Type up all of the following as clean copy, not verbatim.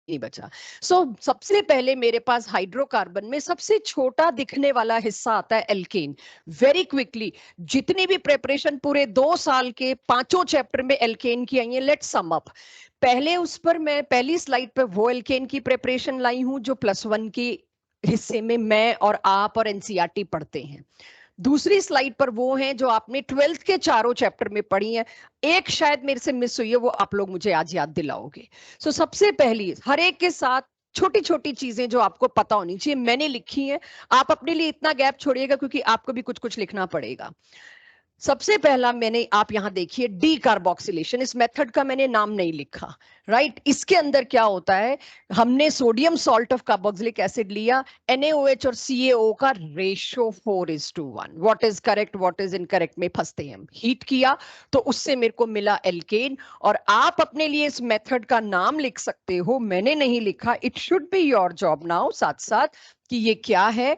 नहीं बचा। सबसे पहले मेरे पास हाइड्रोकार्बन में सबसे छोटा दिखने वाला हिस्सा आता है एल्केन। वेरी क्विकली, जितनी भी प्रिपरेशन पूरे 2 साल के 5 चैप्टर में एल्केन की आई है, लेट्स सम अप। पहले उस पर मैं पहली स्लाइड पे वो एल्केन की प्रिपरेशन लाई हूं जो +1 की हिस्से में मैं और आप और एनसीईआरटी पढ़ते हैं। दूसरी स्लाइड पर वो हैं जो आपने 12th के चारों चैप्टर में पढ़ी है। एक शायद मेरे से मिस हुई है, वो आप लोग मुझे आज याद दिलाओगे। सबसे पहली, हर एक के साथ छोटी छोटी चीजें जो आपको पता होनी चाहिए मैंने लिखी हैं। आप अपने लिए इतना गैप छोड़िएगा क्योंकि आपको भी कुछ कुछ लिखना पड़ेगा। सबसे पहला मैंने, आप यहां देखिए, डी कार्बोक्सिलेशन। इस मेथड का मैंने नाम नहीं लिखा, राइट। इसके अंदर क्या होता है, हमने sodium salt of carboxylic acid लिया, NaOH और CaO का ratio 4:1। What is correct what is incorrect में फंसते हैं हम। हीट किया तो उससे मेरे को मिला एल्केन। और आप अपने लिए इस मेथड का नाम लिख सकते हो, मैंने नहीं लिखा। It should be your job now साथ साथ कि ये क्या है।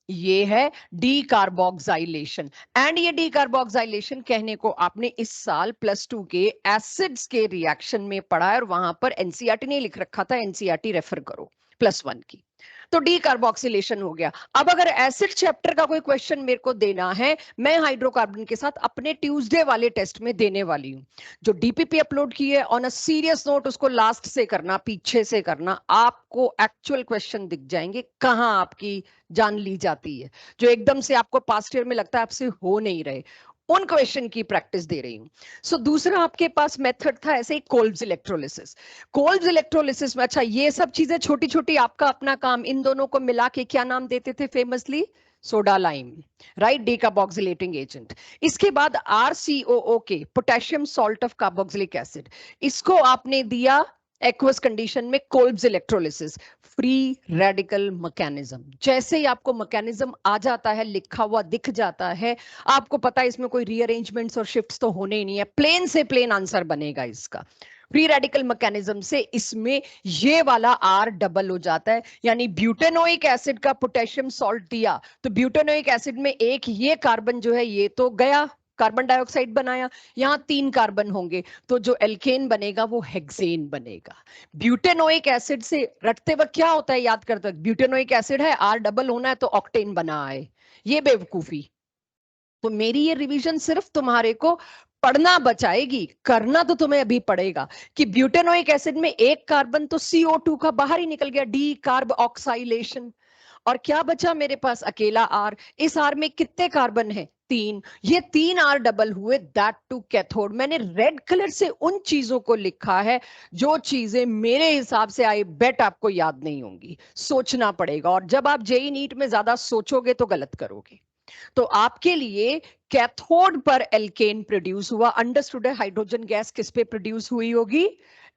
ये है डी कार्बोक्साइलेशन। एंड ये डी कार्बोक्साइलेशन कहने को आपने इस साल +2 के एसिड्स के रिएक्शन में पढ़ा है और वहां पर एनसीईआरटी ने लिख रखा था, एनसीईआरटी रेफर करो +1 की। तो डी कार्बोक्सिलेशन हो गया। अब अगर एसिड चैप्टर का कोई क्वेश्चन मेरे को देना है, मैं हाइड्रोकार्बन के साथ अपने ट्यूसडे वाले टेस्ट में देने वाली हूं। जो डीपीपी अपलोड की है, ऑन अ सीरियस नोट उसको लास्ट से करना, पीछे से करना। आपको एक्चुअल क्वेश्चन दिख जाएंगे कहां आपकी जान ली जाती है, जो एकदम से आपको पास्ट ईयर में लगता है आपसे हो नहीं रहे, उन क्वेश्चन की प्रैक्टिस दे रही हूं। दूसरा आपके पास मेथड था ऐसे ही, कोल्ब्स इलेक्ट्रोलिसिस। कोल्ब्स इलेक्ट्रोलिसिस में, अच्छा ये सब चीजें छोटी छोटी, आपका अपना काम, इन दोनों को मिला के क्या नाम देते थे famously, soda lime, right, decarboxylating agent. इसके बाद RCOO के, potassium salt of carboxylic acid, इसको आपने दिया एक्वस कंडीशन में Kolbe's electrolysis. Free radical mechanism, जैसे ही आपको मैकेनिज्म आ जाता है, लिखा हुआ दिख जाता है, आपको पता है इसमें कोई रीअरेंजमेंट्स और शिफ्ट्स तो होने ही नहीं है, प्लेन से प्लेन आंसर बनेगा इसका। फ्री रेडिकल मैकेनिज्म से इसमें ये वाला R डबल हो जाता है, यानी ब्यूटेनोइक एसिड का पोटेशियम सॉल्ट दिया तो ब्यूटेनोइक एसिड में एक ये कार्बन जो है ये तो गया, कार्बन डाइऑक्साइड बनाया, यहां 3 कार्बन होंगे, तो जो एल्केन बनेगा वो हेक्सेन बनेगा। ब्यूटेनोइक एसिड से रटते वक्त क्या होता है, याद करते वक्त, ब्यूटेनोइक एसिड है, R डबल होना है तो ऑक्टेन बना है, ये बेवकूफी। तो मेरी ये रिवीजन सिर्फ तुम्हारे को पढ़ना बचाएगी, करना तो तुम्हें अभी पड़ेगा कि ब्यूटेनोइक एसिड में एक कार्बन तो CO2 का बाहर ही निकल गया, डी कार्ब ऑक्साइलेशन। और क्या बचा मेरे पास, अकेला R। इस R में कितने कार्बन है, 3। ये 3 R डबल हुए, दैट टू कैथोड। मैंने रेड कलर से उन चीजों को लिखा है जो चीजें मेरे हिसाब से आई बेट आपको याद नहीं होंगी, सोचना पड़ेगा। और जब आप जेई नीट में ज्यादा सोचोगे तो गलत करोगे। तो आपके लिए कैथोड पर एल्केन प्रोड्यूस हुआ, अंडरस्टूड है। हाइड्रोजन गैस किस पे प्रोड्यूस हुई होगी,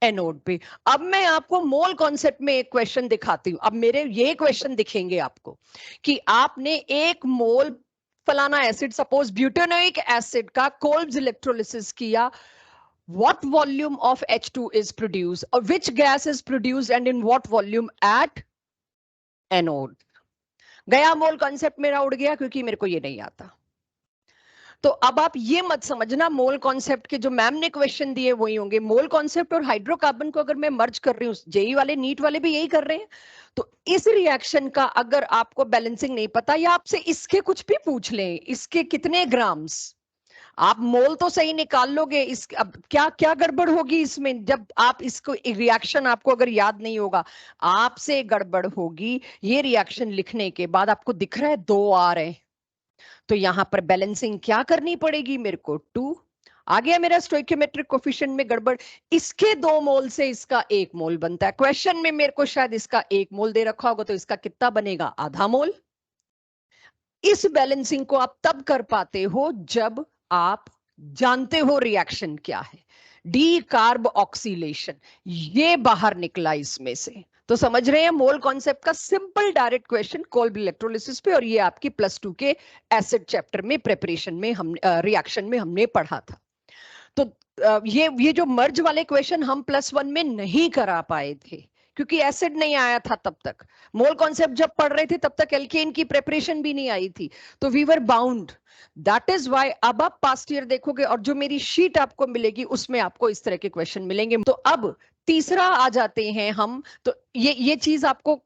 एनोड पे। अब मैं आपको मोल कॉन्सेप्ट में एक क्वेश्चन दिखाती हूं। अब मेरे ये क्वेश्चन दिखेंगे आपको कि आपने 1 मोल फलाना एसिड, सपोज ब्यूटेनोइक एसिड का कोल्ब्स इलेक्ट्रोलिसिस किया, what volume of H2 is produced or which gas is produced and in what volume at anode। गया मोल कॉन्सेप्ट मेरा उड़ गया क्योंकि मेरे को ये नहीं आता। तो अब आप ये मत समझना मोल कॉन्सेप्ट के जो मैम ने क्वेश्चन दिए वही होंगे। मोल कॉन्सेप्ट और हाइड्रोकार्बन को अगर मैं मर्ज कर रही हूँ, जेई वाले नीट वाले भी यही कर रहे हैं, तो इस रिएक्शन का अगर आपको बैलेंसिंग नहीं पता, या आपसे इसके कुछ भी पूछ लें, इसके कितने ग्राम्स, आप मोल तो सही निकाल लोगे, इस अब क्या क्या गड़बड़ होगी इसमें, जब आप इसको रिएक्शन आपको अगर याद नहीं होगा, आपसे गड़बड़ होगी। ये रिएक्शन लिखने के बाद आपको दिख रहा है 2 आ रहे हैं, तो यहां पर बैलेंसिंग क्या करनी पड़ेगी मेरे को, 2 आ गया मेरा स्टोइकियोमेट्रिक कोफिशिएंट में गड़बड़। इसके 2 मोल से इसका 1 मोल बनता है। क्वेश्चन में मेरे को शायद इसका 1 मोल दे रखा होगा, तो इसका कितना बनेगा, आधा मोल। इस बैलेंसिंग को आप तब कर पाते हो जब आप जानते हो रिएक्शन क्या है, डी कार्ब ऑक्सीलेशन, ये बाहर निकला इसमें से। तो समझ रहे हैं मोल कॉन्सेप्ट का simple direct question Kolb electrolysis पे, और ये आपकी +2 के एसिड चैप्टर में प्रिपरेशन में हम रिएक्शन में हमने पढ़ा था। तो ये जो मर्ज वाले क्वेश्चन हम +1 में नहीं करा पाए थे क्योंकि एसिड नहीं आया था तब तक। मोल कॉन्सेप्ट जब पढ़ रहे थे तब तक एल्केन की प्रिपरेशन भी नहीं आई थी, तो we were bound. That is why अब आप पास्ट ईयर देखोगे और जो मेरी शीट आपको मिलेगी उसमें आपको इस तरह के क्वेश्चन मिलेंगे। तो अब तीसरा आ जाते हैं हम, तो ये चीज आपको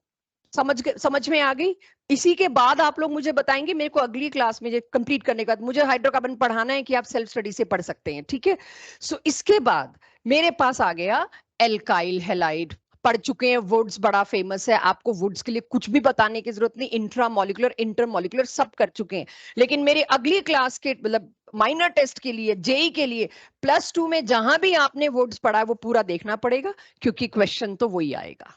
समझ में आ गई। इसी के बाद आप लोग मुझे बताएंगे, मेरे को अगली क्लास में कंप्लीट करने के बाद मुझे हाइड्रोकार्बन पढ़ाना है कि आप सेल्फ स्टडी से पढ़ सकते हैं, ठीक है। सो इसके बाद मेरे पास आ गया एल्काइल हैलाइड। पढ़ चुके हैं, वुड्स बड़ा फेमस है, आपको वुड्स के लिए कुछ भी बताने की जरूरत नहीं, इंट्रामोलिकुलर इंटरमोलिकुलर सब कर चुके हैं। लेकिन मेरी अगली क्लास के मतलब माइनर टेस्ट के लिए, जेई के लिए, +2 में जहां भी आपने वुड्स पढ़ा है वो पूरा देखना पड़ेगा, क्योंकि क्वेश्चन तो वही आएगा।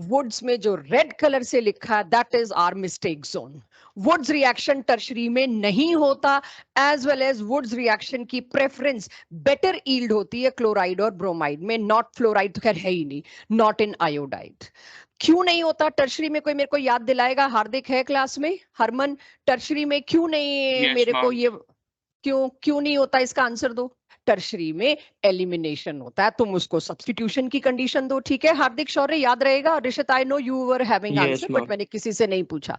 वुड्स में जो रेड कलर से लिखा है that is our mistake zone. Wurtz reaction tertiary में नहीं होता, as well as Wurtz reaction की प्रेफरेंस बेटर ईल्ड होती है क्लोराइड और ब्रोमाइड में, नॉट फ्लोराइड तो खैर है ही नहीं, नॉट इन आयोडाइड। क्यों नहीं होता टर्शरी में, कोई मेरे को याद दिलाएगा? हार्दिक है क्लास में, हरमन, टर्शरी में क्यों नहीं? मेरे को ये क्यों नहीं होता, इसका आंसर दो। टर्शरी में एलिमिनेशन होता है, तुम उसको सब्स्टिट्यूशन की कंडीशन दो, ठीक है। हार्दिक शौर्य याद रहेगा। Rishit, I know you were having answer, but मैंने किसी से नहीं पूछा।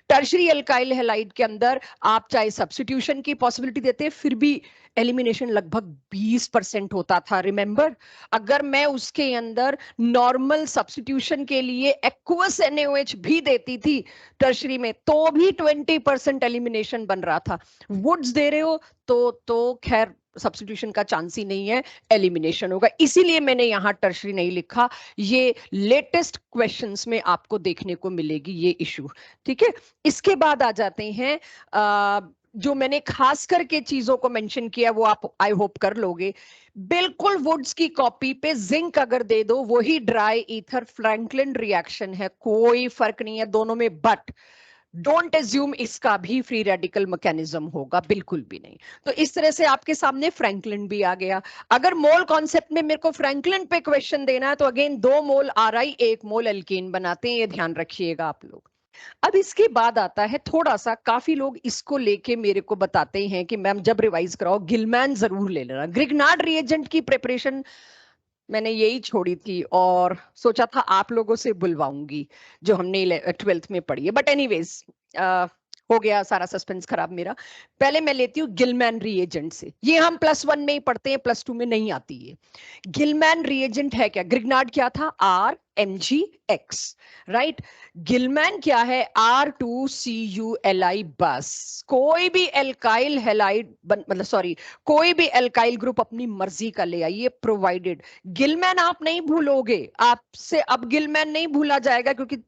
टर्शरी एल्काइल हैलाइड के अंदर आप चाहे सब्स्टिट्यूशन की पॉसिबिलिटी देते, फिर भी एलिमिनेशन लगभग 20% होता था, रिमेंबर। अगर मैं उसके अंदर नॉर्मल सब्स्टिट्यूशन के लिए एक्वस NaOH भी देती थी टर्शरी में, तो भी 20% एलिमिनेशन बन रहा था। वुड्स दे रहे हो तो खैर सब्स्टिट्यूशन का चांस ही नहीं है, एलिमिनेशन होगा। इसीलिए मैंने यहां टर्शरी नहीं लिखा। ये लेटेस्ट क्वेश्चंस में आपको देखने को मिलेगी ये इशू, ठीक है। इसके बाद आ जाते हैं जो मैंने खास करके चीजों को मेंशन किया वो आप आई होप कर लोगे। बिल्कुल वुड्स की कॉपी पे जिंक अगर दे दो, वही ड्राई ईथर फ्रैंकलिन रिएक्शन है, कोई फर्क नहीं है दोनों में। बट डोंट एज्यूम इसका भी फ्री रेडिकल मैकेनिज्म होगा, बिल्कुल भी नहीं। तो इस तरह से आपके सामने फ्रैंकलिन भी आ गया। अगर मोल कॉन्सेप्ट में मेरे को फ्रैंकलिन पे क्वेश्चन देना है तो अगेन 2 मोल RI 1 मोल एल्कीन बनाते हैं, ये ध्यान रखिएगा आप लोग। अब इसके बाद आता है थोड़ा सा, काफी लोग इसको लेके मेरे को बताते हैं कि मैम जब रिवाइज कराओ गिलमैन जरूर ले लेना। ग्रिग्नार्ड रिएजेंट की प्रिपरेशन मैंने यही छोड़ी थी और सोचा था आप लोगों से बुलवाऊंगी जो हमने 12th में पढ़ी है, बट एनीवेज हो गया सारा सस्पेंस खराब मेरा। पहले मैं लेती हूँ गिलमैन रिएजेंट से। ये हम +1 में ही पढ़ते हैं, +2 में नहीं आती है। गिलमैन रिएजेंट है क्या? ग्रिग्नार्ड क्या था? RMgX, right. गिलमैन क्या है? R2CuLi बस। कोई भी एल्काइल हैलाइड मतलब सॉरी, कोई भी एल्काइल ग्रुप अपनी मर्जी का ले आइए, प्रोवाइडेड गिलमैन आप नहीं भूलोगे। आपसे अब गिलमैन नहीं भूला जाएगा, क्योंकि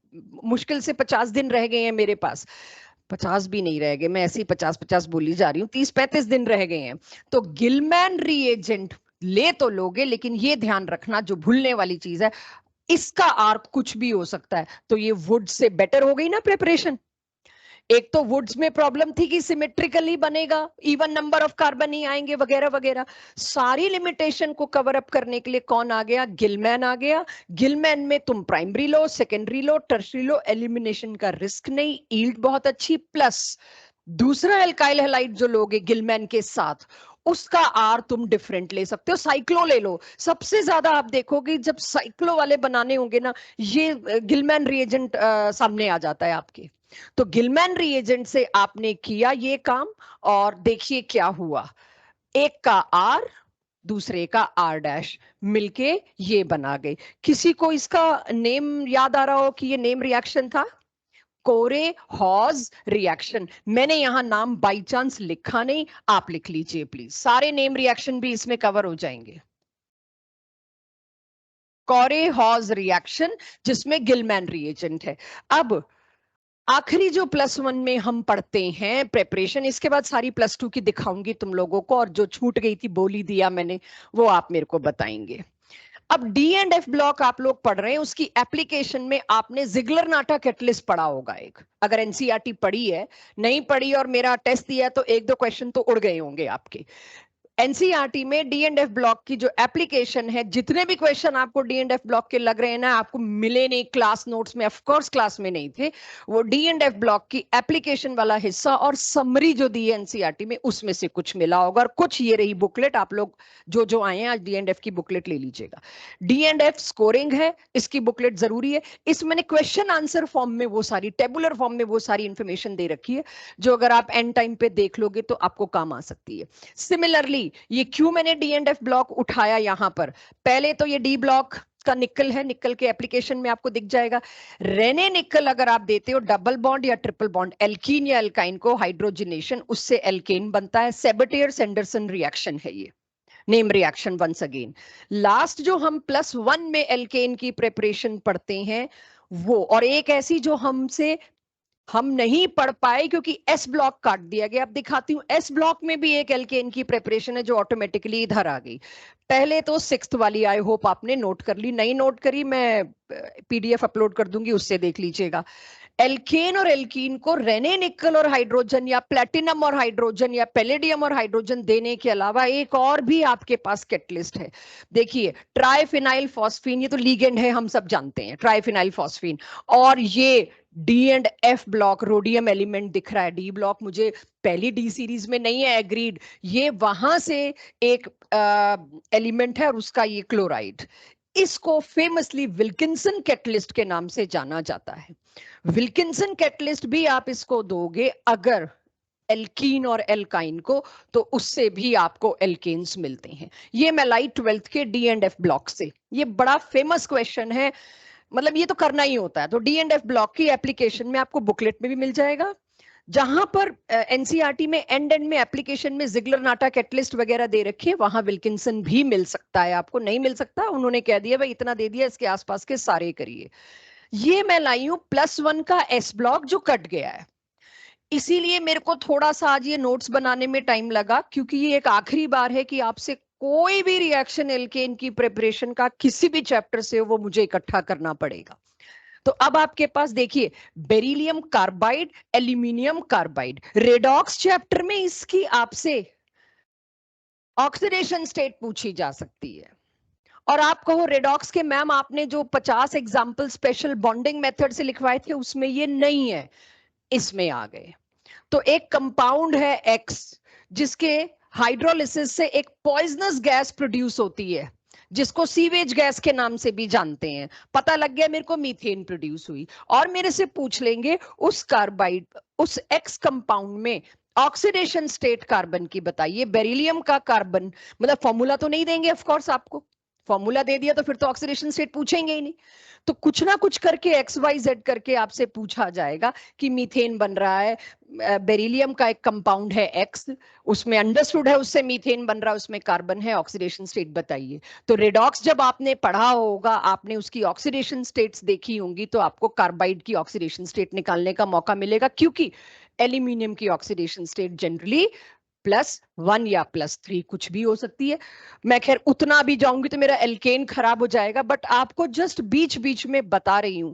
मुश्किल से 50 दिन रह गए हैं मेरे पास। 50 भी नहीं रह गए, मैं ऐसे ही 50-50 बोली जा रही हूँ, 30-35 दिन रह गए हैं। तो गिलमैन रिएजेंट ले तो लोगे, लेकिन ये ध्यान रखना, जो भूलने वाली चीज है, इसका आर्क कुछ भी हो सकता है। तो ये वुड से बेटर हो गई ना प्रिपरेशन। एक तो वुड्स में प्रॉब्लम थी कि सिमेट्रिकली बनेगा, इवन नंबर ऑफ कार्बन ही आएंगे वगैरह वगैरह। सारी लिमिटेशन को कवर अप करने के लिए कौन आ गया? गिलमैन आ गया। गिलमैन में तुम प्राइमरी लो, सेकेंडरी लो, टर्शरी लो, एलिमिनेशन का रिस्क नहीं, ईल्ड बहुत अच्छी, प्लस दूसरा एल्काइल हैलाइड जो लोगे गिलमैन के साथ, उसका आर तुम डिफरेंट ले सकते हो, साइक्लो ले लो। सबसे ज्यादा आप देखोगे जब साइक्लो वाले बनाने होंगे ना, ये गिलमैन रिएजेंट सामने आ जाता है आपके। तो गिलमैन रिएजेंट से आपने किया ये काम और देखिए क्या हुआ। एक का R, दूसरे का R' मिलके ये बना गए। किसी को इसका नेम याद आ रहा हो कि ये नेम रिएक्शन था? कोरे हॉज रिएक्शन। मैंने यहां नाम बाई चांस लिखा नहीं, आप लिख लीजिए प्लीज, सारे नेम रिएक्शन भी इसमें कवर हो जाएंगे। कोरे हॉज रिएक्शन जिसमें गिलमैन रिएजेंट है। अब आखिरी जो +1 में हम पढ़ते हैं प्रेपरेशन, इसके बाद सारी +2 की दिखाऊंगी तुम लोगों को, और जो छूट गई थी बोली दिया मैंने वो आप मेरे को बताएंगे। अब D&F ब्लॉक आप लोग पढ़ रहे हैं, उसकी एप्लीकेशन में आपने जिगलर नाटा कैटलिस्ट पढ़ा होगा एक, अगर NCERT पढ़ी है। नहीं पढ़ी और मेरा टेस्ट दिया है तो 1-2 क्वेश्चन तो उड़ गए होंगे आपके। एनसीईआरटी में D&F ब्लॉक की जो एप्लीकेशन है, जितने भी क्वेश्चन आपको D&F ब्लॉक के लग रहे हैं ना, आपको मिले नहीं क्लास नोट्स में, ऑफ कोर्स क्लास में नहीं थे, वो D&F ब्लॉक की एप्लीकेशन वाला हिस्सा और समरी जो दी है एनसीईआरटी में, उसमें से कुछ मिला होगा। और कुछ ये रही बुकलेट, आप लोग जो जो आए हैं आज D&F की बुकलेट ले लीजिएगा। D&F स्कोरिंग है, इसकी बुकलेट जरूरी है। इस मैंने क्वेश्चन आंसर फॉर्म में वो सारी, टेबुलर फॉर्म में वो सारी इंफॉर्मेशन दे रखी है, जो अगर आप एंड टाइम पे देख लोगे तो आपको काम आ सकती है। सिमिलरली नहीं, ये क्यों मैंने डी एंड एफ ब्लॉक उठाया यहां पर, पहले तो ये डी ब्लॉक का निकल है, निकल के एप्लीकेशन में आपको दिख जाएगा। रेने निकल अगर आप देते हो डबल बॉन्ड या ट्रिपल बॉन्ड एल्कीन या एल्काइन को हाइड्रोजनेशन, उससे एल्केन बनता है। सेबेटियर सेंडरसन रिएक्शन है ये, name reaction once again. Last जो हम +1 में एल्केन की प्रिपरेशन पढ़ते हैं वो, और एक ऐसी जो हम नहीं पढ़ पाए क्योंकि एस ब्लॉक काट दिया गया। अब दिखाती हूं, एस ब्लॉक में भी एक एल्केन की प्रिपरेशन है जो ऑटोमेटिकली इधर आ गई। पहले तो 6th वाली, आई होप आपने नोट कर ली, नहीं नोट करी मैं पीडीएफ अपलोड कर दूंगी, उससे देख लीजिएगा। एल्केन और एल्कीन को रेने निकल और हाइड्रोजन या प्लेटिनम और हाइड्रोजन या पैलेडियम और हाइड्रोजन देने के अलावा एक और भी आपके पास कैटलिस्ट है। देखिए ट्राइफिनाइल फॉस्फीन, ये तो लीगेंड है, हम सब जानते हैं ट्राइफिनाइल फॉस्फीन। और ये D and F block rhodium element दिख रहा है, डी ब्लॉक मुझे पहली डी सीरीज में नहीं है, एग्रीड, ये वहां से एक एलिमेंट है और उसका ये क्लोराइड। इसको फेमसली विल्किंसन कैटलिस्ट के नाम से जाना जाता है। विल्किंसन कैटलिस्ट भी आप इसको दोगे अगर एल्कीन और एल्काइन को, तो उससे भी आपको एल्केन्स मिलते हैं। ये मैं लाई 12th के डी एंड एफ ब्लॉक से, ये बड़ा फेमस क्वेश्चन है, मतलब ये तो करना ही होता है। तो डी एंड एफ ब्लॉक की एप्लीकेशन में आपको बुकलेट में भी मिल जाएगा, जहां पर एनसीईआरटी में एंड में एप्लीकेशन में जिगलर नाटा कैटलिस्ट वगैरह दे रखी है, वहां विल्किंसन भी मिल सकता है। आपको नहीं मिल सकता, उन्होंने कह दिया भाई इतना दे दिया, इसके आसपास के सारे करिए। ये मैं लाई हूं +1 का एस ब्लॉक जो कट गया है, इसीलिए मेरे को थोड़ा सा आज ये नोट्स बनाने में टाइम लगा, क्योंकि ये एक आखिरी बार है कि आपसे कोई भी रिएक्शन एल्केन की प्रिपरेशन का किसी भी चैप्टर से वो मुझे इकट्ठा करना पड़ेगा। तो अब आपके पास देखिए beryllium carbide, aluminium carbide, redox chapter में इसकी आपसे ऑक्सीडेशन स्टेट पूछी जा सकती है। और आप कहो रेडॉक्स के मैम आपने जो 50 एग्जाम्पल स्पेशल बॉन्डिंग मेथड से लिखवाए थे उसमें ये नहीं है, इसमें आ गए। तो एक कंपाउंड है एक्स, जिसके हाइड्रोलिसिस से एक पॉइजनस गैस प्रोड्यूस होती है, जिसको सीवेज गैस के नाम से भी जानते हैं। पता लग गया मेरे को मीथेन प्रोड्यूस हुई, और मेरे से पूछ लेंगे उस कार्बाइड, उस एक्स कंपाउंड में ऑक्सीडेशन स्टेट कार्बन की बताइए। बेरिलियम का कार्बन, मतलब फॉर्मूला तो नहीं देंगे ऑफ कोर्स, आपको फॉर्मूला दे दिया तो फिर तो ऑक्सीडेशन स्टेट पूछेंगे ही नहीं। तो कुछ ना कुछ करके XYZ करके आपसे पूछा जाएगा कि मीथेन बन रहा है, बेरिलियम का एक कंपाउंड है एक्स, उसमें अंडरस्टूड है उससे मीथेन बन रहा है, उसमें कार्बन है, ऑक्सीडेशन स्टेट बताइए। तो रेडॉक्स जब आपने पढ़ा होगा, आपने उसकी ऑक्सीडेशन स्टेट्स देखी होंगी, तो आपको कार्बाइड की ऑक्सीडेशन स्टेट निकालने का मौका मिलेगा, क्योंकि एल्यूमिनियम की ऑक्सीडेशन स्टेट जनरली +1 या +3 कुछ भी हो सकती है। मैं खैर उतना भी जाऊंगी तो मेरा एल्केन खराब हो जाएगा, बट आपको जस्ट बीच बीच में बता रही हूं।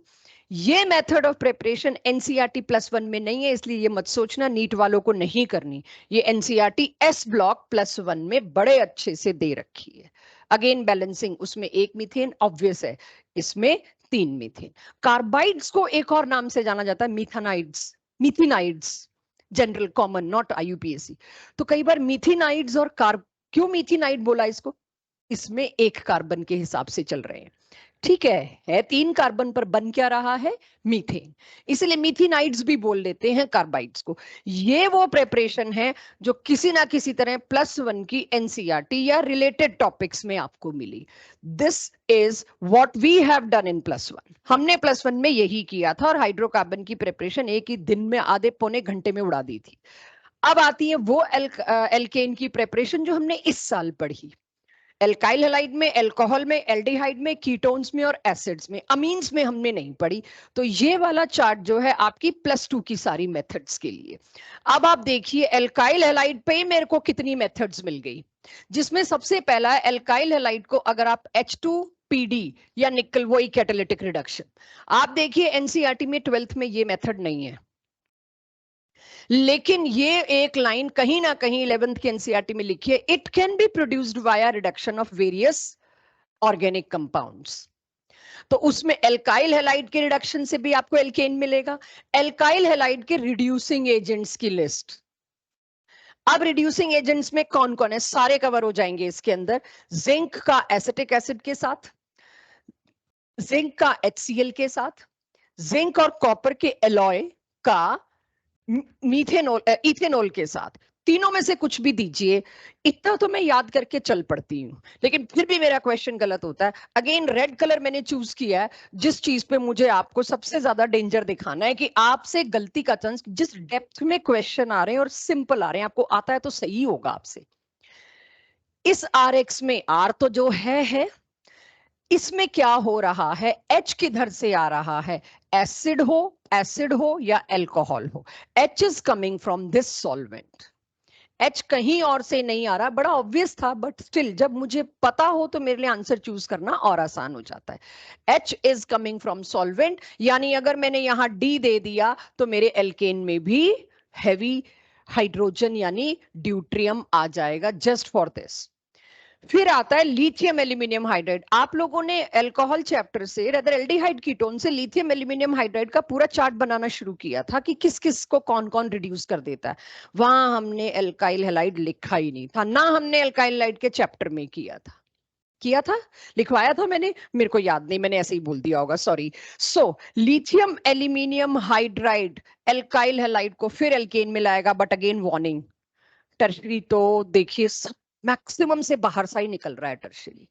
ये मेथड ऑफ प्रिपरेशन एनसीईआरटी +1 में नहीं है, इसलिए ये मत सोचना नीट वालों को नहीं करनी। ये एनसीईआरटी एस ब्लॉक +1 में बड़े अच्छे से दे रखी है। अगेन बैलेंसिंग, उसमें 1 मीथेन ऑब्वियस है, इसमें 3 मीथेन। कार्बाइड्स को एक और नाम से जाना जाता है मीथेनाइड्स, मीथिनाइड्स, जनरल कॉमन, नॉट IUPAC। तो कई बार मीथिनाइड्स और क्यों मीथिनाइड बोला इसको, इसमें एक कार्बन के हिसाब से चल रहे हैं, ठीक है 3 कार्बन पर बन क्या रहा है, मीथेन, इसलिए मीथिनाइड्स भी बोल लेते हैं कार्बाइड्स को। ये वो प्रिपरेशन है जो किसी ना किसी तरह +1 की एनसीईआरटी या रिलेटेड टॉपिक्स में आपको मिली। This is what we have done in +1। हमने +1 में यही किया था, और हाइड्रोकार्बन की प्रिपरेशन एक ही दिन में आधे पौने घंटे में उड़ा दी थी। अब आती है वो एल्केन की प्रिपरेशन जो हमने इस साल पढ़ी, एल्काइल हैलाइड में, अल्कोहल में, एल्डिहाइड में, कीटोन्स में और एसिड्स में। अमीन्स में हमने नहीं पढ़ी। तो ये वाला चार्ट जो है आपकी +2 की सारी मेथड्स के लिए। अब आप देखिए एल्काइल हैलाइड पे मेरे को कितनी मेथड्स मिल गई, जिसमें सबसे पहला है एल्काइल हैलाइड को अगर आप H2PD या निकल, वही कैटालिटिक रिडक्शन। आप देखिए एनसीईआरटी में 12th में ये मेथड नहीं है, लेकिन ये एक लाइन कहीं ना कहीं 11th के एनसीईआरटी में लिखी है, it can be produced via reduction of various organic compounds. तो उसमें एल्काइल हैलाइड के रिडक्शन से भी आपको एल्केन मिलेगा। एल्काइल हैलाइड के रिड्यूसिंग एजेंट्स की लिस्ट, अब रिड्यूसिंग एजेंट्स में कौन कौन है, सारे कवर हो जाएंगे इसके अंदर। जिंक का एसिटिक एसिड के साथ, जिंक का HCl के साथ, जिंक और कॉपर के एलॉय का मीथेनॉल इथेनॉल के साथ, तीनों में से कुछ भी दीजिए, इतना तो मैं याद करके चल पड़ती हूँ, लेकिन फिर भी मेरा क्वेश्चन गलत होता है। अगेन रेड कलर मैंने चूज किया है, जिस चीज पे मुझे आपको सबसे ज्यादा डेंजर दिखाना है कि आपसे गलती का चांस, जिस डेप्थ में क्वेश्चन आ रहे हैं और सिंपल आ रहे हैं, आपको आता है तो सही होगा आपसे। इस आर एक्स में आर तो जो है, इसमें क्या हो रहा है, एच किधर से आ रहा है, एसिड हो या अल्कोहल हो, H is coming from this solvent. H कहीं और से नहीं आ रहा, बड़ा ऑब्वियस था, बट स्टिल जब मुझे पता हो तो मेरे लिए आंसर चूज करना और आसान हो जाता है। H is coming from solvent, यानी अगर मैंने यहां डी दे दिया तो मेरे एल्केन में भी हैवी हाइड्रोजन यानी ड्यूट्रियम आ जाएगा, जस्ट फॉर दिस। फिर आता है लिथियम एल्यूमिनियम हाइड्राइड। आप लोगों ने अल्कोहल चैप्टर से, रदर एल्डिहाइड कीटोन से लिथियम एल्यूमिनियम हाइड्राइड का पूरा चार्ट बनाना शुरू किया था कि किस किस को कौन कौन रिड्यूस कर देता है। वहां हमने एल्काइल हैलाइड लिखा ही नहीं था, ना हमने एल्काइल हैलाइड के चैप्टर में किया था, लिखवाया था मैंने, मेरे को याद नहीं, मैंने ऐसे ही बोल दिया होगा, sorry. So lithium aluminium hydride alkyl halide को फिर एल्केन में लाएगा, बट अगेन वार्निंग, टर्शरी तो देखिए सब मैक्सिमम से बाहर सा ही निकल रहा है टर्शरी।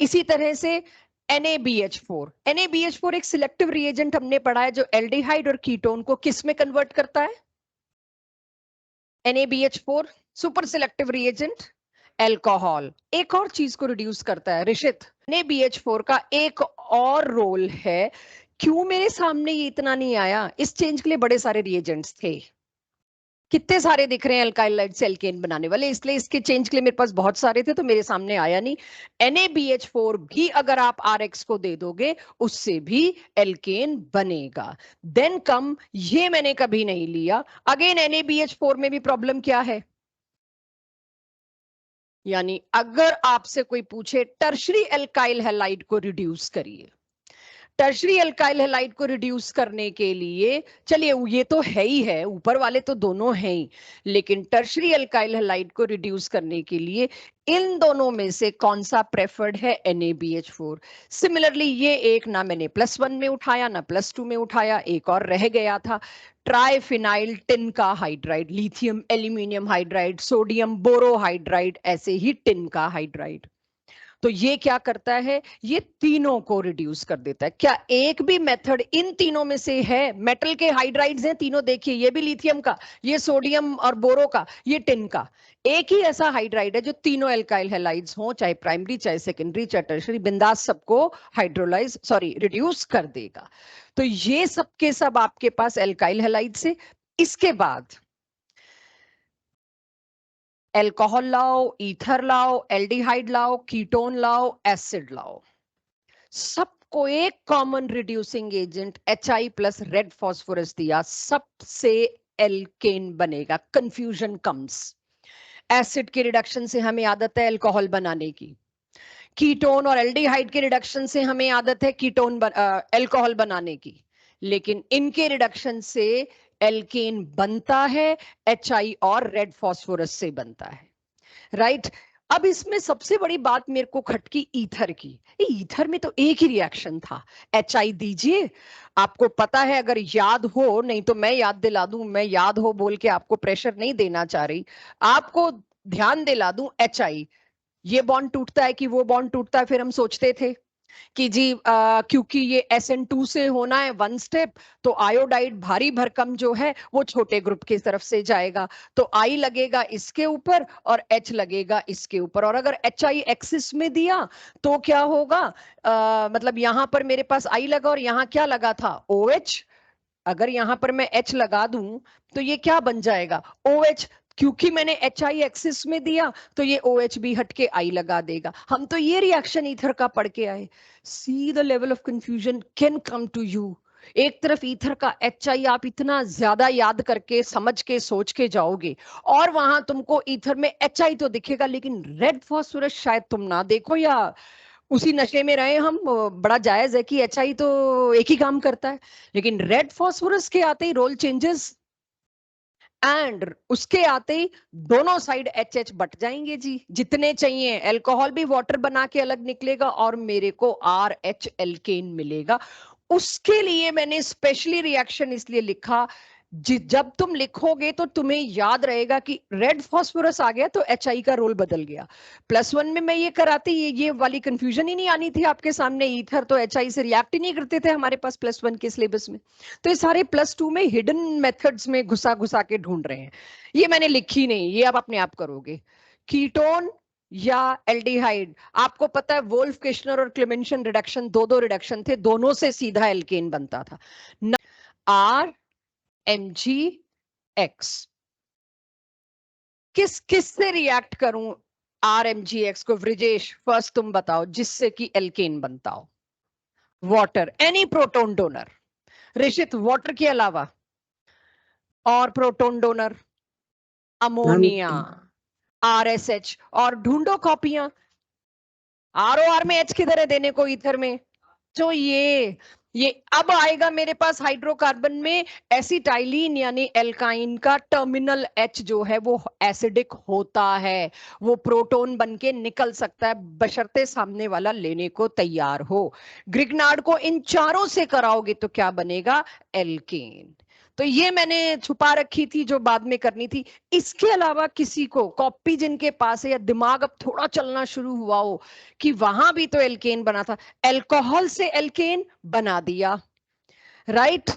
इसी तरह से NaBH4 एक सिलेक्टिव रिएजेंट हमने पढ़ा है जो एल्डिहाइड और कीटोन को किस में कन्वर्ट करता है, NaBH4 super selective reagent, alcohol. एक और चीज को रिड्यूस करता है ऋषित, NaBH4 का एक और रोल है। क्यों मेरे सामने ये इतना नहीं आया, इस चेंज के लिए बड़े सारे रिएजेंट्स थे, कितने सारे दिख रहे हैं अल्काइल लाइट से एल्केन बनाने वाले, इसलिए इसके चेंज के लिए मेरे पास बहुत सारे थे तो मेरे सामने आया नहीं। NaBH4 भी अगर आप RX को दे दोगे उससे भी एल्केन बनेगा। देन कम, ये मैंने कभी नहीं लिया। अगेन NaBH4 में भी प्रॉब्लम क्या है, यानी अगर आपसे कोई पूछे टर्शरी एल्काइल हैलाइड को रिड्यूस करिए, टर्शरी एल्काइल हैलाइड को रिड्यूस करने के लिए, चलिए ये तो है ही है, ऊपर वाले तो दोनों हैं ही, लेकिन टर्शरी एल्काइल हैलाइड को रिड्यूस करने के लिए इन दोनों में से कौन सा प्रेफर्ड है, NaBH4। सिमिलरली ये एक ना मैंने +1 में उठाया ना +2 में उठाया, एक और रह गया था, ट्राइफिनाइल टिन का hydride, lithium aluminium hydride, sodium borohydride, ऐसे ही टिन का हाइड्राइड। तो ये क्या करता है, ये तीनों को रिड्यूस कर देता है। क्या एक भी मेथड इन तीनों में से है, मेटल के हाइड्राइड्स हैं तीनों, देखिए ये भी लिथियम का, ये सोडियम और बोरो का, ये टिन का, एक ही ऐसा हाइड्राइड है जो तीनों एल्काइल हैलाइड्स हो, चाहे प्राइमरी चाहे सेकेंडरी चाहे टर्शरी, बिंदास सबको हाइड्रोलाइज सॉरी रिड्यूस कर देगा। तो ये सब के सब आपके पास एल्काइल हैलाइड से। इसके बाद एल्कोहल लाओ, ईथर लाओ, एल्डिहाइड लाओ, कीटोन लाओ, एसिड लाओ, सबको एक common reducing agent HI plus red phosphorus दिया, सबसे एल्केन बनेगा। कंफ्यूजन कम्स, एसिड के रिडक्शन से हमें आदत है एल्कोहल बनाने की, कीटोन और एल्डिहाइड के रिडक्शन से हमें आदत है एल्कोहल बनाने की, लेकिन इनके रिडक्शन से एल्केन बनता है, HI और रेड फॉस्फोरस से बनता है, राइट। अब इसमें सबसे बड़ी बात मेरे को खटकी ईथर की। ईथर में तो एक ही रिएक्शन था, HI दीजिए, आपको पता है, अगर याद हो, नहीं तो मैं याद दिला दूं, मैं याद हो बोल के आपको प्रेशर नहीं देना चाह रही, आपको ध्यान दिला दूं, HI, ये बॉन्ड टूटता है कि वो बॉन्ड टूटता है, फिर हम सोचते थे कि जी क्योंकि ये SN2 से होना है 1 स्टेप, तो आयोडाइड भारी भरकम जो है वो छोटे ग्रुप की तरफ से जाएगा, तो I लगेगा इसके ऊपर और H लगेगा इसके ऊपर, और अगर HI एक्सिस में दिया तो क्या होगा, मतलब यहां पर मेरे पास I लगा और यहां क्या लगा था, OH, अगर यहां पर मैं H लगा दूं तो ये क्या बन जाएगा, OH, क्योंकि मैंने HI एक्सिस में दिया तो ये OH भी हटके I लगा देगा। हम तो ये रिएक्शन ईथर का पढ़ के आए। See the level of confusion can come to you. एक तरफ ईथर का HI आप इतना ज्यादा याद करके समझ के सोच के जाओगे, और वहां तुमको ईथर में HI तो दिखेगा लेकिन रेड फॉस्फोरस शायद तुम ना देखो, या उसी नशे में रहे हम, बड़ा जायज है कि HI तो एक ही काम करता है, लेकिन रेड फॉस्फोरस के आते ही रोल चेंजेस, एंड उसके आते ही दोनों साइड HH बट जाएंगे जी, जितने चाहिए, अल्कोहल भी वाटर बना के अलग निकलेगा और मेरे को RH एल्केन मिलेगा। उसके लिए मैंने स्पेशली रिएक्शन इसलिए लिखा, जब तुम लिखोगे तो तुम्हें याद रहेगा कि रेड फास्फोरस आ गया तो HI का रोल बदल गया। +1 में मैं ये कराती, ये वाली कंफ्यूजन ही नहीं आनी थी आपके सामने। ईथर तो HI से रिएक्ट ही नहीं करते थे हमारे पास +1 के सिलेबस में। तो ये सारे +2 में हिडन मेथड्स में घुसा घुसा के ढूंढ रहे हैं। ये मैंने लिखी नहीं, ये आप अपने आप करोगे। कीटोन या एल्डिहाइड, आपको पता है वोल्फ किश्नर और क्लेमेंशन रिडक्शन, दो रिडक्शन थे, दोनों से सीधा एल्केन बनता था। RMGX, किस से रिएक्ट करूं RMGX को? ब्रिजेश फर्स्ट तुम बताओ, जिससे कि एल्केन बनता हो। Water, any proton donor. Rishit, water के अलावा और प्रोटोन डोनर? Ammonia, RSH। और ढूंढो कॉपियां। ROR में H किधर है देने को ईथर में? तो ये अब आएगा मेरे पास हाइड्रोकार्बन में एसिटाइलिन यानी एल्काइन का टर्मिनल H जो है वो एसिडिक होता है, वो प्रोटोन बन के निकल सकता है बशर्ते सामने वाला लेने को तैयार हो। ग्रिग्नार्ड को इन चारों से कराओगे तो क्या बनेगा? एल्केन। तो ये मैंने छुपा रखी थी जो बाद में करनी थी। इसके अलावा किसी को कॉपी जिनके पास है या दिमाग अब थोड़ा चलना शुरू हुआ हो कि वहां भी तो एल्केन बना था, अल्कोहल से एल्केन बना दिया, राइट?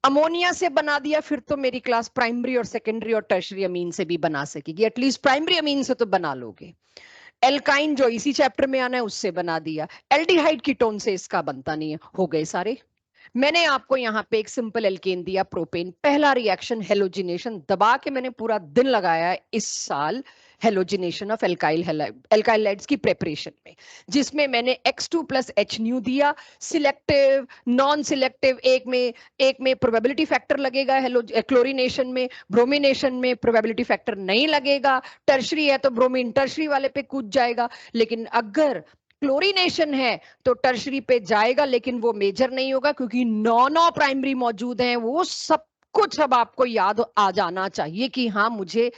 अमोनिया से बना दिया, फिर तो मेरी क्लास प्राइमरी और सेकेंडरी और टर्शरी अमीन से भी बना सकेगी, एटलीस्ट प्राइमरी अमीन से तो बना लोगे। एल्काइन जो इसी चैप्टर में आना है उससे बना दिया, एल्डिहाइड कीटोन से इसका बनता नहीं है, हो गए सारे। मैंने आपको यहाँ पे एक सिंपल एल्केन दिया, प्रोपेन। पहला रिएक्शन हेलोजिनेशन, दबा के मैंने पूरा दिन लगाया है इस साल हेलोजिनेशन ऑफ एल्काइल एल्काइलाइड्स की प्रिपरेशन में, जिसमें मैंने X2 + H न्यू दिया। सिलेक्टिव, नॉन सिलेक्टिव, एक में प्रोबेबिलिटी फैक्टर लगेगा, क्लोरीनेशन में, ब्रोमिनेशन में प्रोबेबिलिटी फैक्टर नहीं लगेगा। टर्शरी है तो ब्रोमीन टर्शरी वाले पे कूद जाएगा, लेकिन अगर क्लोरीनेशन है तो टर्शरी पे जाएगा, लेकिन वो मेजर नहीं होगा क्योंकि 9 प्राइमरी मौजूद हैं। वो सब कुछ अब आपको याद आ जाना चाहिए कि हाँ, मुझे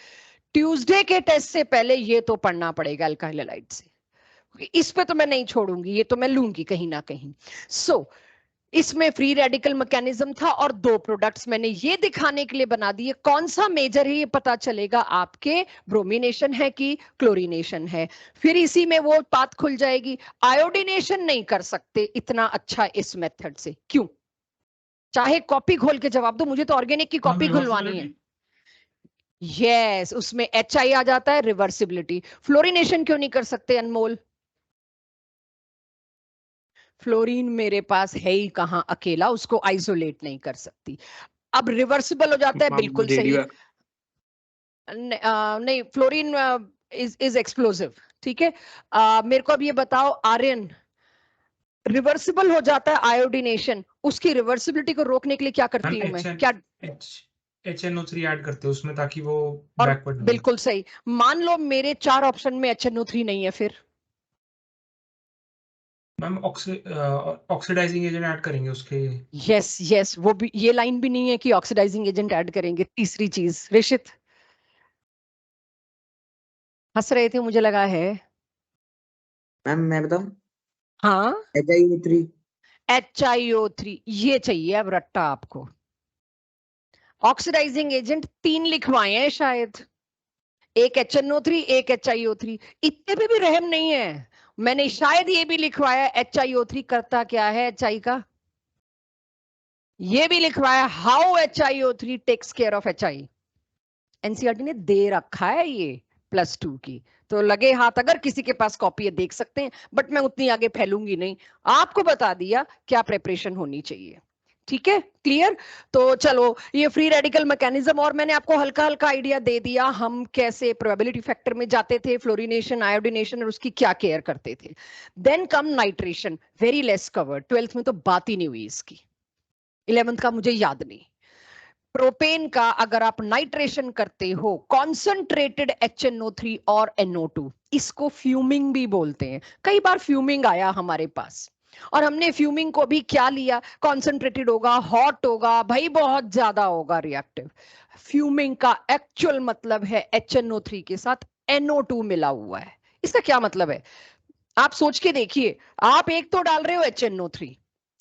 ट्यूसडे के टेस्ट से पहले ये तो पढ़ना पड़ेगा अल्काइल हैलाइड से। इस पे तो मैं नहीं छोड़ूंगी, ये तो मैं लूंगी कहीं ना कहीं। इसमें फ्री रेडिकल मैकेनिज्म था और 2 प्रोडक्ट्स मैंने ये दिखाने के लिए बना दिए। कौन सा मेजर है ये पता चलेगा आपके, ब्रोमिनेशन है कि क्लोरीनेशन है। फिर इसी में वो बात खुल जाएगी, आयोडीनेशन नहीं कर सकते इतना अच्छा इस मेथड से, क्यों? चाहे कॉपी खोल के जवाब दो, मुझे तो ऑर्गेनिक की कॉपी खुलवानी है। यस, उसमें HI आ जाता है, रिवर्सिबिलिटी। फ्लोरिनेशन क्यों नहीं कर सकते अनमोल? फ्लोरीन मेरे पास है ही कहां अकेला, उसको आइसोलेट नहीं कर सकती। अब रिवर्सिबल हो जाता है, बिल्कुल सही। नहीं, फ्लोरीन इज एक्सप्लोसिव, ठीक है। मेरे को अब ये बताओ, आर्यन, रिवर्सिबल हो जाता है आयोडीनेशन, उसकी रिवर्सिबिलिटी को रोकने के लिए क्या करती हूँ मैं? क्या HNO3 ऐड करते हैं उसमें ताकि वो और बैकवर्ड ना। बिल्कुल सही। मान लो मेरे 4 ऑप्शन में HNO3 नहीं है, फिर मैम ऑक्सीडाइजिंग एजेंट ऐड करेंगे उसके। यस यस, वो भी, ये लाइन भी नहीं है कि ऑक्सीडाइजिंग एजेंट ऐड करेंगे। तीसरी चीज, ऋषित हंस रहे थे, मुझे लगा है। मैम मैं बताऊं? हाँ, HiO3। HiO3 ये चाहिए अब रट्टा आपको। ऑक्सीडाइजिंग एजेंट 3 लिखवाए हैं शायद, एक HNO3, एक HiO3। इतने पे भी रहम नहीं है, मैंने शायद ये भी लिखवाया HiO3 करता क्या है HI का, ये भी लिखवाया how HiO3 takes care of HI। NCERT ने दे रखा है ये +2 की, तो लगे हाथ अगर किसी के पास कॉपी है देख सकते हैं, बट मैं उतनी आगे फैलूंगी नहीं। आपको बता दिया क्या प्रिपरेशन होनी चाहिए, ठीक है, क्लियर? तो चलो, ये फ्री रेडिकल मैकेनिज्म, और मैंने आपको हल्का हल्का आइडिया दे दिया हम कैसे प्रोबेबिलिटी फैक्टर में जाते थे, फ्लोरिनेशन, आयोडीनेशन और उसकी क्या केयर करते थे। Then come nitration, very less covered, 12th में तो बात ही नहीं हुई इसकी, 11th का मुझे याद नहीं। प्रोपेन का अगर आप नाइट्रेशन करते हो, कॉन्सेंट्रेटेड HNO3 और NO2, इसको फ्यूमिंग भी बोलते हैं। कई बार फ्यूमिंग आया हमारे पास और हमने फ्यूमिंग को भी क्या लिया, कॉन्सेंट्रेटेड होगा, हॉट होगा, भाई बहुत ज्यादा होगा रिएक्टिव। फ्यूमिंग का एक्चुअल मतलब है HNO3 के साथ NO2 मिला हुआ है। इसका क्या मतलब है, आप सोच के देखिए, आप एक तो डाल रहे हो HNO3,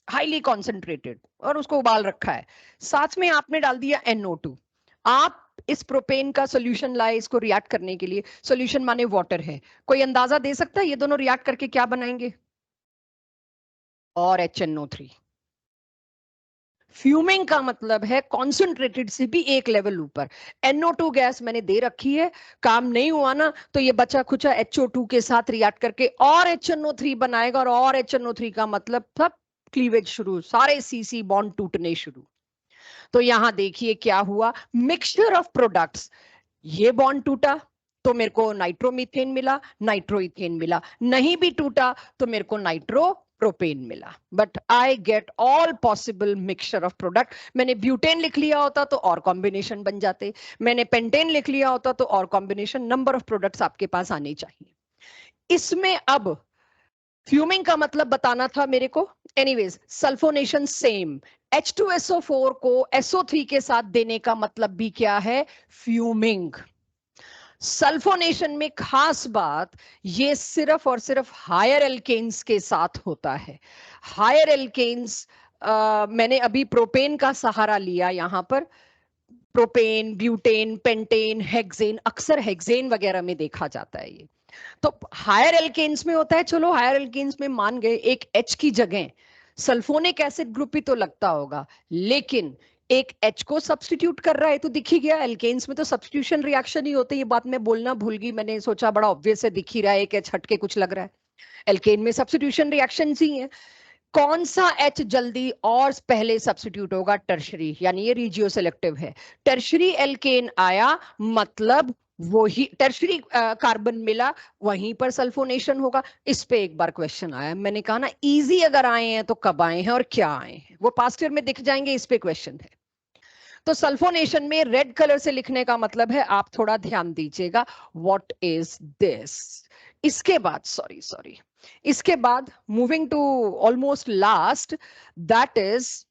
हाईली कॉन्सेंट्रेटेड, और उसको उबाल रखा है, साथ में आपने डाल दिया NO2। आप इस प्रोपेन का सॉल्यूशन लाए इसको रिएक्ट करने के लिए, सॉल्यूशन माने वाटर है, कोई अंदाजा दे सकता है ये दोनों रिएक्ट करके क्या बनाएंगे? और HNO3। फ्यूमिंग का मतलब है कॉन्सेंट्रेटेड से भी एक लेवल ऊपर। NO2 गैस मैंने दे रखी है, काम नहीं हुआ ना तो ये बचा खुचा HO2 के साथ रिएक्ट करके और HNO3 बनाएगा, और HNO3 का मतलब था क्लीवेज शुरू, सारे CC बॉन्ड टूटने शुरू। तो यहां देखिए क्या हुआ, मिक्सचर ऑफ प्रोडक्ट्स, ये बॉन्ड टूटा तो मेरे को नाइट्रोमीथेन मिला, नाइट्रोइथेन मिला, नहीं भी टूटा तो मेरे को नाइट्रो प्रोपेन मिला, but I get all possible mixture of product. मैंने ब्यूटेन लिख लिया होता तो और कॉम्बिनेशन बन जाते, मैंने पेंटेन लिख लिया होता तो और कॉम्बिनेशन, नंबर ऑफ प्रोडक्ट्स आपके पास आने चाहिए। इसमें अब फ्यूमिंग का मतलब बताना था मेरे को, एनीवेज सल्फोनेशन सेम, H2SO4 को SO3 के साथ देने का मतलब भी क्या है, फ्यूमिंग। सल्फोनेशन में खास बात ये सिर्फ और सिर्फ हायर एल्केन्स के साथ होता है। हायर एल्केन्स मैंने अभी प्रोपेन का सहारा लिया यहां पर, प्रोपेन, ब्यूटेन, पेंटेन, हेक्सेन, अक्सर हेक्सेन वगैरह में देखा जाता है ये। तो हायर एल्केन्स में होता है, चलो हायर एल्केन्स में मान गए एक H की जगह सल्फोनिक एसिड ग्रुप ही तो लगता होगा, लेकिन एक H को सब्स्टिट्यूट कर रहा है तो दिख ही गया। एल्केन्स में तो सब्स्टिट्यूशन रिएक्शन ही होते, ये बात मैं बोलना भूल गई, मैंने सोचा बड़ा ऑब्वियस है, दिख ही रहा है एक H हट के कुछ लग रहा है, एल्केन में सब्स्टिट्यूशन रिएक्शन ही है। कौन सा H जल्दी और पहले सब्स्टिट्यूट होगा, टर्शरी, यानी ये रिजियो सेलेक्टिव है। टर्शरी एल्केन आया मतलब वही टर्शरी कार्बन मिला, वहीं पर सल्फोनेशन होगा। इस पे एक बार क्वेश्चन आया, मैंने कहा ना इजी अगर आए हैं तो कब आए हैं और क्या आए हैं, वो पास्ट ईयर में दिख जाएंगे, इस पे क्वेश्चन है। तो सल्फोनेशन में रेड कलर से लिखने का मतलब है, आप थोड़ा ध्यान दीजिएगा, व्हाट इज दिस। इसके बाद सॉरी इसके बाद moving to almost last, that is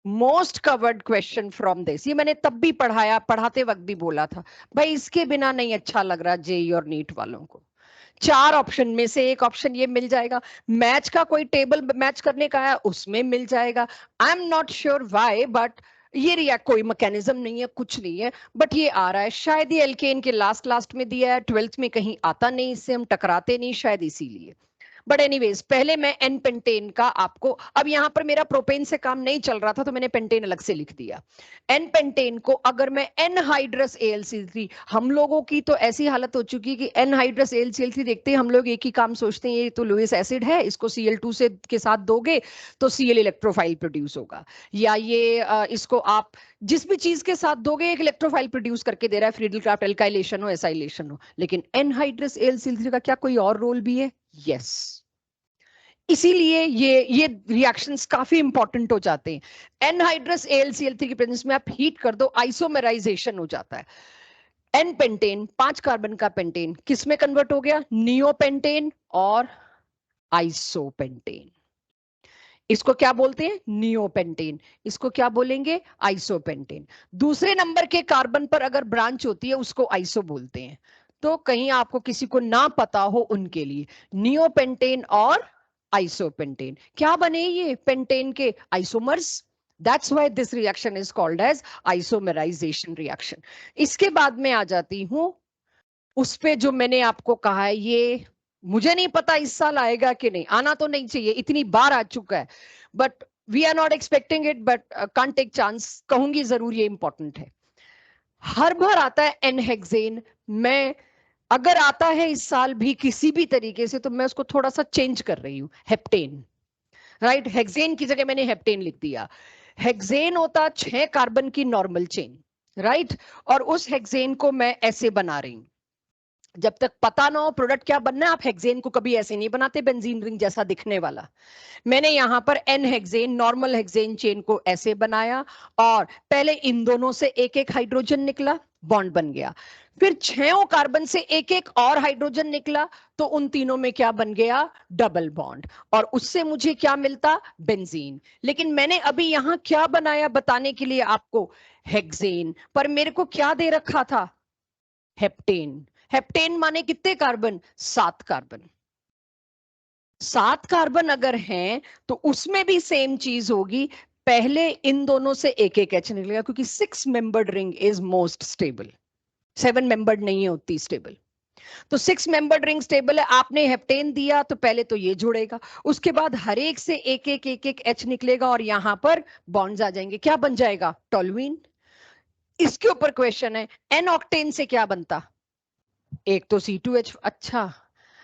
most covered question from this. ये मैंने तब भी पढ़ाया, पढ़ाते वक्त भी बोला था भाई इसके बिना नहीं अच्छा लग रहा जेई और नीट वालों को। 4 ऑप्शन में से एक ऑप्शन ये मिल जाएगा, मैच का कोई टेबल मैच करने का है उसमें मिल जाएगा। I am not sure why, but ये रिएक्ट कोई मैकेनिज्म नहीं है, कुछ नहीं है, बट ये आ रहा है। शायद ये एल्केन के लास्ट में दिया है, 12th में कहीं आता नहीं, इससे हम टकराते नहीं शायद इसीलिए। बट एनीवेज पहले मैं एन पेंटेन का आपको, अब यहां पर मेरा प्रोपेन से काम नहीं चल रहा था तो मैंने पेंटेन अलग से लिख दिया। एन पेंटेन को अगर मैं एनहाइड्रस AlCl3, हम लोगों की तो ऐसी हालत हो चुकी कि एनहाइड्रस AlCl3 देखते हैं हम लोग एक ही काम सोचते हैं, ये तो लुईस एसिड है, इसको Cl2 से के साथ दोगे तो Cl इलेक्ट्रोफाइल प्रोड्यूस होगा, या ये इसको आप जिस भी चीज के साथ दोगे एक इलेक्ट्रोफाइल प्रोड्यूस करके दे रहा है, फ्रीडल-क्राफ्ट एल्काइलेशन हो एसाइलेशन हो। लेकिन एनहाइड्रस AlCl3 का क्या कोई और रोल भी है? यस। इसीलिए ये रिएक्शंस काफी इंपॉर्टेंट हो जाते हैं। एनहाइड्रस AlCl3 की प्रेजेंस में आप हीट कर दो, आइसोमेराइजेशन हो जाता है। एन पेंटेन 5 कार्बन का पेंटेन किस में कन्वर्ट हो गया, नियोपेंटेन और आइसोपेंटेन। इसको क्या बोलते हैं, नियोपेंटेन, इसको क्या बोलेंगे, आइसोपेंटेन। दूसरे नंबर के कार्बन पर अगर ब्रांच होती है उसको आइसो बोलते हैं। तो कहीं आपको किसी को ना पता हो उनके लिए, नियोपेंटेन और आइसोपेंटेन क्या बने, ये पेंटेन के isomers. That's why this reaction is called as isomerization reaction. इसके बाद में आ जाती हूं उस पे जो मैंने आपको कहा है, ये मुझे नहीं पता इस साल आएगा कि नहीं, आना तो नहीं चाहिए, इतनी बार आ चुका है, but we are not expecting it, but can't take chance, कहूंगी जरूर ये इंपॉर्टेंट है। हर बार आता है एनहेक्सेन, मैं अगर आता है इस साल भी किसी भी तरीके से तो मैं उसको थोड़ा सा चेंज कर रही हूँ, हेप्टेन, राइट, हेक्सेन की जगह मैंने हेप्टेन लिख दिया। हेक्सेन होता 6 कार्बन की नॉर्मल चेन, राइट, और उस हेक्सेन को मैं ऐसे बना रही हूं। जब तक पता ना हो प्रोडक्ट क्या बनना है, आप हेक्सेन को कभी ऐसे नहीं बनाते बेंजीन रिंग जैसा दिखने वाला। मैंने यहां पर n hexane, normal hexane chain को ऐसे बनाया, और पहले इन दोनों से एक एक हाइड्रोजन निकला, बॉन्ड बन गया, फिर 6 कार्बन से एक एक और हाइड्रोजन निकला, तो उन तीनों में क्या बन गया, डबल बॉन्ड, और उससे मुझे क्या मिलता, बेंजीन। लेकिन मैंने अभी यहां क्या बनाया बताने के लिए आपको, हेक्सेन, पर मेरे को क्या दे रखा था, हेप्टेन। हेप्टेन माने कितने कार्बन, 7 कार्बन। 7 कार्बन अगर हैं तो उसमें भी सेम चीज होगी, पहले इन दोनों से एक एक एच निकलेगा, क्योंकि 6 membered ring is most stable, 7 membered नहीं है उतनी स्टेबल। तो 6 मेंबर्ड रिंग स्टेबल है, आपने हेप्टेन दिया तो पहले तो ये जुड़ेगा, उसके बाद हर एक से एक एक एच निकलेगा और यहां पर बॉन्ड्स आ जाएंगे, क्या बन जाएगा? टोल्यूइन। इसके ऊपर क्वेश्चन है, एन ऑक्टेन से क्या बनता? एक तो C2H, अच्छा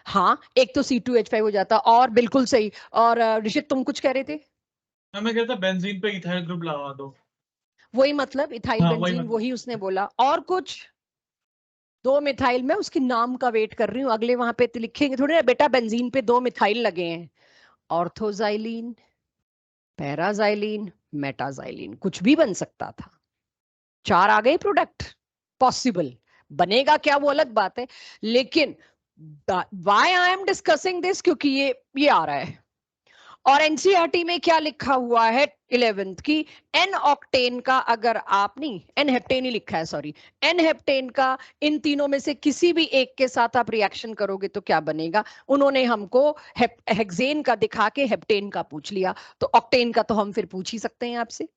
हाँ, एक तो C2H5 हो जाता, और बिल्कुल सही। और ऋषित तुम कुछ कह रहे थे? मैं कहता बेंजीन पे इथाइल ग्रुप लगा दो। वही मतलब इथाइल हाँ, बेंजीन, मतलब। वही उसने बोला। और कुछ? 2 मिथाइल, मैं उसके नाम का वेट कर रही हूँ, अगले वहां पे तो लिखेंगे थोड़े ना बेटा बेंजीन पे 2 मिथाइल लगे हैं। ऑर्थोजाइलिन, पैराजाइलिन, मेटाजाइलिन, कुछ भी बन सकता था। 4 आ गए प्रोडक्ट, पॉसिबल। बनेगा क्या वो अलग बात है, लेकिन why I am discussing this, क्योंकि ये आ रहा है। और एनसीईआरटी में क्या लिखा हुआ है 11th की, एन ऑक्टेन का अगर आप, नहीं एन हेप्टेन ही लिखा है, सॉरी, एन हेप्टेन का इन तीनों में से किसी भी एक के साथ आप रिएक्शन करोगे तो क्या बनेगा? उन्होंने हमको हेक्सेन का दिखा के हेप्टेन का पूछ लिया, तो ऑक्टेन का तो हम फिर पूछ ही सकते हैं आपसे।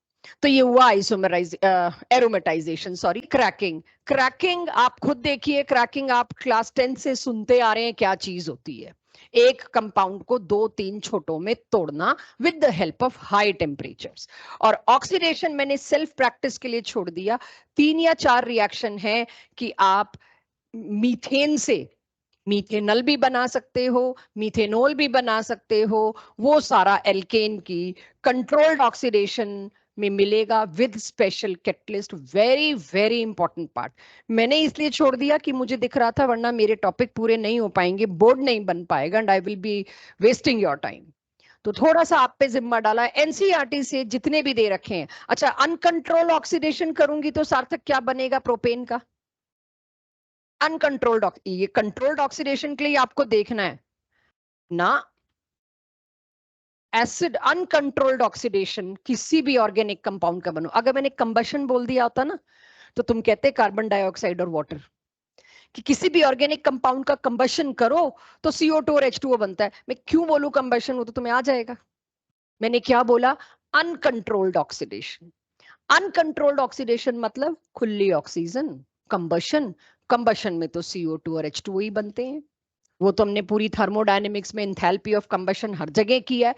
तो ये हुआ आइसोमराइज एरोमेटाइजेशन, सॉरी क्रैकिंग। क्रैकिंग आप खुद देखिए, क्रैकिंग आप क्लास 10 से सुनते आ रहे हैं, क्या चीज होती है? एक कंपाउंड को 2-3 छोटों में तोड़ना with the help of high temperatures. और ऑक्सीडेशन मैंने सेल्फ प्रैक्टिस के लिए छोड़ दिया, 3 या 4 रिएक्शन है कि आप मीथेन से मीथेनल भी बना सकते हो, मीथेनॉल भी बना सकते हो, वो सारा एल्केन की कंट्रोल्ड ऑक्सीडेशन में मिलेगा with special catalyst. Very very important part. मैंने इसलिए छोड़ दिया कि मुझे दिख रहा था वरना मेरे टॉपिक पूरे नहीं हो पाएंगे, बोर्ड नहीं बन पाएगा, and I will be wasting your time. तो थोड़ा सा आप पे जिम्मा डाला है। एनसीईआरटी से जितने भी दे रखे हैं, अच्छा अनकंट्रोल ऑक्सीडेशन करूंगी तो सार्थक क्या बनेगा प्रोपेन का? अनकंट्रोल्ड, ये कंट्रोल्ड ऑक्सीडेशन के लिए आपको देखना है ना, एसिड अनकंट्रोल्ड ऑक्सीडेशन किसी भी ऑर्गेनिक कंपाउंड का बनो। अगर मैंने कंबशन बोल दिया होता ना, तो तुम कहते कार्बन डाइऑक्साइड और वाटर, कि किसी भी ऑर्गेनिक कंपाउंड का कंबशन करो तो CO2 और H2O बनता है। मैं क्यों बोलूं कंबशन, वो तो तुम्हें आ जाएगा। मैंने क्या बोला? Uncontrolled oxidation. अनकंट्रोल्ड ऑक्सीडेशन मतलब खुली ऑक्सीजन। कंबशन, कंबशन में तो CO2 और H2O ही बनते हैं, वो तो हमने पूरी थर्मोडायनेमिक्स में एंथैल्पी ऑफ कंबशन हर जगह की है।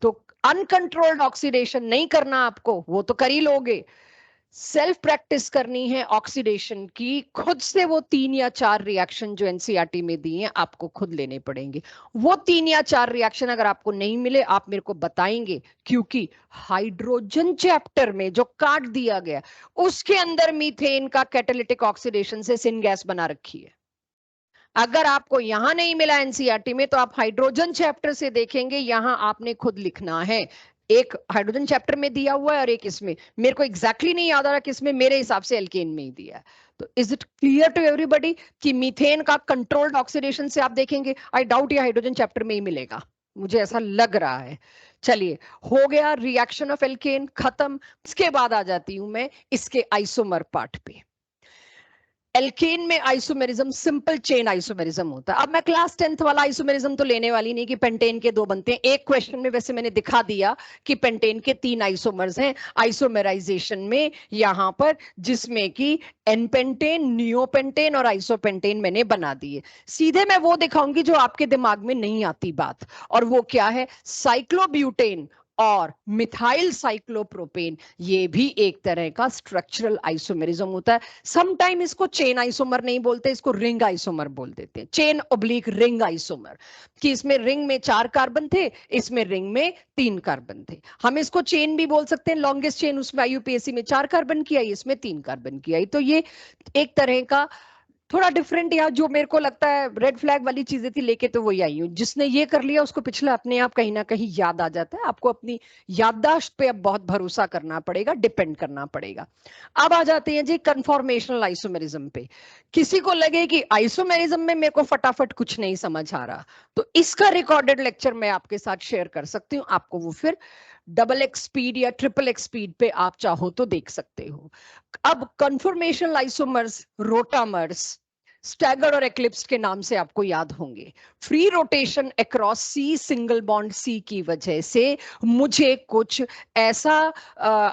तो अनकंट्रोल्ड ऑक्सीडेशन नहीं करना आपको, वो तो कर ही लोगे। सेल्फ प्रैक्टिस करनी है ऑक्सीडेशन की, खुद से वो 3 या 4 रिएक्शन जो एनसीईआरटी में दिए हैं आपको खुद लेने पड़ेंगे। वो 3 या 4 रिएक्शन अगर आपको नहीं मिले आप मेरे को बताएंगे, क्योंकि हाइड्रोजन चैप्टर में जो काट दिया गया उसके अंदर मीथेन का कैटालिटिक ऑक्सीडेशन से सिन गैस बना रखी है। अगर आपको यहां नहीं मिला एनसीईआरटी में तो आप हाइड्रोजन चैप्टर से देखेंगे, यहां आपने खुद लिखना है। एक हाइड्रोजन चैप्टर में दिया हुआ है और एक इसमें, मेरे को एग्जैक्टली नहीं याद आ रहा किसमें, मेरे हिसाब से एल्केन में ही दिया है। तो is it clear to everybody कि मीथेन का कंट्रोल्ड ऑक्सीडेशन से आप देखेंगे? आई डाउट ये हाइड्रोजन चैप्टर में ही मिलेगा, मुझे ऐसा लग रहा है। चलिए, हो गया रिएक्शन ऑफ एल्केन खत्म। इसके बाद आ जाती हूं मैं इसके आइसोमर पार्ट पे। एल्केन में आइसोमेरिज्म सिंपल चेन आइसोमेरिज्म होता है। अब मैं क्लास 10th वाला आइसोमेरिज्म तो लेने वाली नहीं कि पेंटेन के 2 बनते हैं। एक क्वेश्चन में वैसे मैंने दिखा दिया कि पेंटेन के 3 आइसोमर्स हैं आइसोमेराइजेशन में यहां पर, जिसमें कि एनपेंटेन, नियोपेंटेन और आइसोपेंटेन मैंने बना दिए। सीधे मैं वो दिखाऊंगी जो आपके दिमाग में नहीं आती बात, और वो क्या है? साइक्लोब्यूटेन और मिथाइल साइक्लोप्रोपेन। ये भी एक तरह का स्ट्रक्चरल आइसोमेरिज्म होता है। समटाइम इसको चेन आइसोमर नहीं बोलते, इसको रिंग आइसोमर बोल देते हैं, चेन ऑब्लिक रिंग आइसोमर, कि इसमें रिंग में 4 कार्बन थे, इसमें रिंग में 3 कार्बन थे। हम इसको चेन भी बोल सकते हैं, लॉन्गेस्ट चेन उसमें IUPAC में 4 कार्बन की आई, इसमें 3 कार्बन की आई। तो ये एक तरह का थोड़ा डिफरेंट, या जो मेरे को लगता है रेड फ्लैग वाली चीजें थी लेके तो वही आई हूँ। जिसने ये कर लिया उसको पिछला अपने आप कहीं ना कहीं याद आ जाता है। आपको अपनी याददाश्त पे अब बहुत भरोसा करना पड़ेगा, डिपेंड करना पड़ेगा। अब आ जाते हैं जी कन्फॉर्मेशनल आइसोमेरिज्म पे। किसी को लगे कि आइसोमेरिज्म में मेरे को फटाफट कुछ नहीं समझ आ रहा, तो इसका रिकॉर्डेड लेक्चर मैं आपके साथ शेयर कर सकती हूँ, आपको वो फिर XX स्पीड या XXX स्पीड पे आप चाहो तो देख सकते हो। अब कन्फॉर्मेशनल आइसोमर्स, रोटामर्स, स्टैगर्ड और एक्लिप्स्ड के नाम से आपको याद होंगे। Free rotation across C single bond C की वजह से मुझे कुछ ऐसा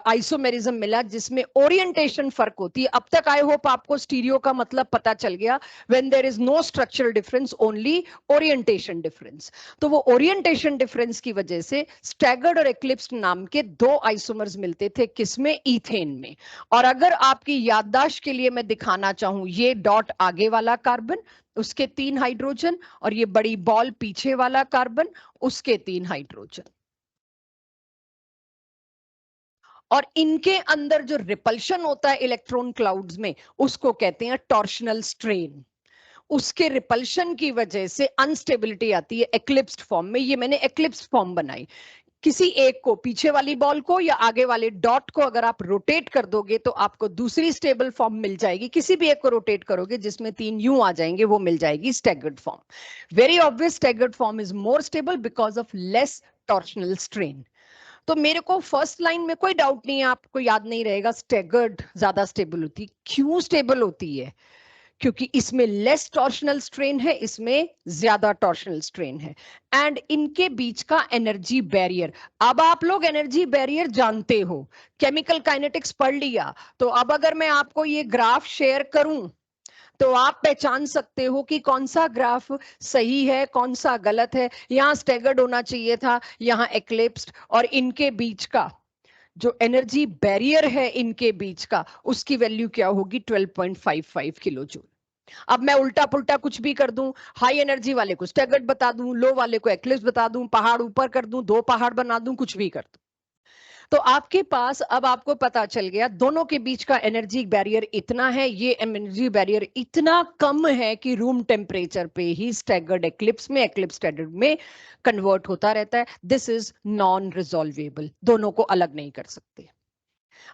आइसोमेरिज्म मिला जिसमें ओरिएंटेशन फर्क होती है। अब तक आई होप आपको स्टीरियो का मतलब पता चल गया, when there is no structural difference only orientation difference. तो वो ओरिएंटेशन डिफरेंस की वजह से स्टैगर्ड और एक्लिप्स्ड नाम के दो आइसोमर्स मिलते थे, किसमें? ईथेन में। और अगर आपकी याददाश्त के लिए मैं दिखाना चाहूं, ये डॉट आगे वाला कार्बन, उसके 3 हाइड्रोजन, और ये बड़ी बॉल पीछे वाला कार्बन, उसके 3 हाइड्रोजन। और इनके अंदर जो रिपल्शन होता है इलेक्ट्रॉन क्लाउड्स में, उसको कहते हैं टॉर्शनल स्ट्रेन। उसके रिपल्शन की वजह से अनस्टेबिलिटी आती है एक्लिप्स्ड फॉर्म में। ये मैंने एक्लिप्स्ड फॉर्म बनाई। किसी एक को, पीछे वाली बॉल को या आगे वाले डॉट को अगर आप रोटेट कर दोगे तो आपको दूसरी स्टेबल फॉर्म मिल जाएगी। किसी भी एक को रोटेट करोगे जिसमें 3 यूं आ जाएंगे, वो मिल जाएगी staggered form. Very obvious, staggered form is more stable because of less torsional strain. तो मेरे को फर्स्ट लाइन में कोई डाउट नहीं है, आपको याद नहीं रहेगा स्टैगर्ड ज्यादा स्टेबल होती है। क्यों स्टेबल होती है? क्योंकि इसमें लेस टॉर्शनल स्ट्रेन है, इसमें ज्यादा टॉर्शनल स्ट्रेन है। एंड इनके बीच का एनर्जी बैरियर, अब आप लोग एनर्जी बैरियर जानते हो, केमिकल काइनेटिक्स पढ़ लिया। तो अब अगर मैं आपको ये ग्राफ शेयर करूं तो आप पहचान सकते हो कि कौन सा ग्राफ सही है, कौन सा गलत है। यहां स्टैगर्ड होना चाहिए था, यहां एक्लिप्स्ड। और इनके बीच का जो एनर्जी बैरियर है इनके बीच का, उसकी वैल्यू क्या होगी? 12.55 किलो जूल। अब मैं उल्टा पुल्टा कुछ भी कर दूं, हाई एनर्जी वाले को स्टैगर्ड बता दूं, लो वाले को एक्लिप्स बता दूं, पहाड़ ऊपर कर दूं, 2 पहाड़ बना दूं, कुछ भी कर दूं, तो आपके पास अब आपको पता चल गया दोनों के बीच का एनर्जी बैरियर इतना है। ये एनर्जी बैरियर इतना कम है कि रूम टेम्परेचर पे ही स्टैगर्ड एक्लिप्स में, एक्लिप्स स्टैगर्ड में कन्वर्ट होता रहता है। दिस इज नॉन रिजॉल्वेबल, दोनों को अलग नहीं कर सकते।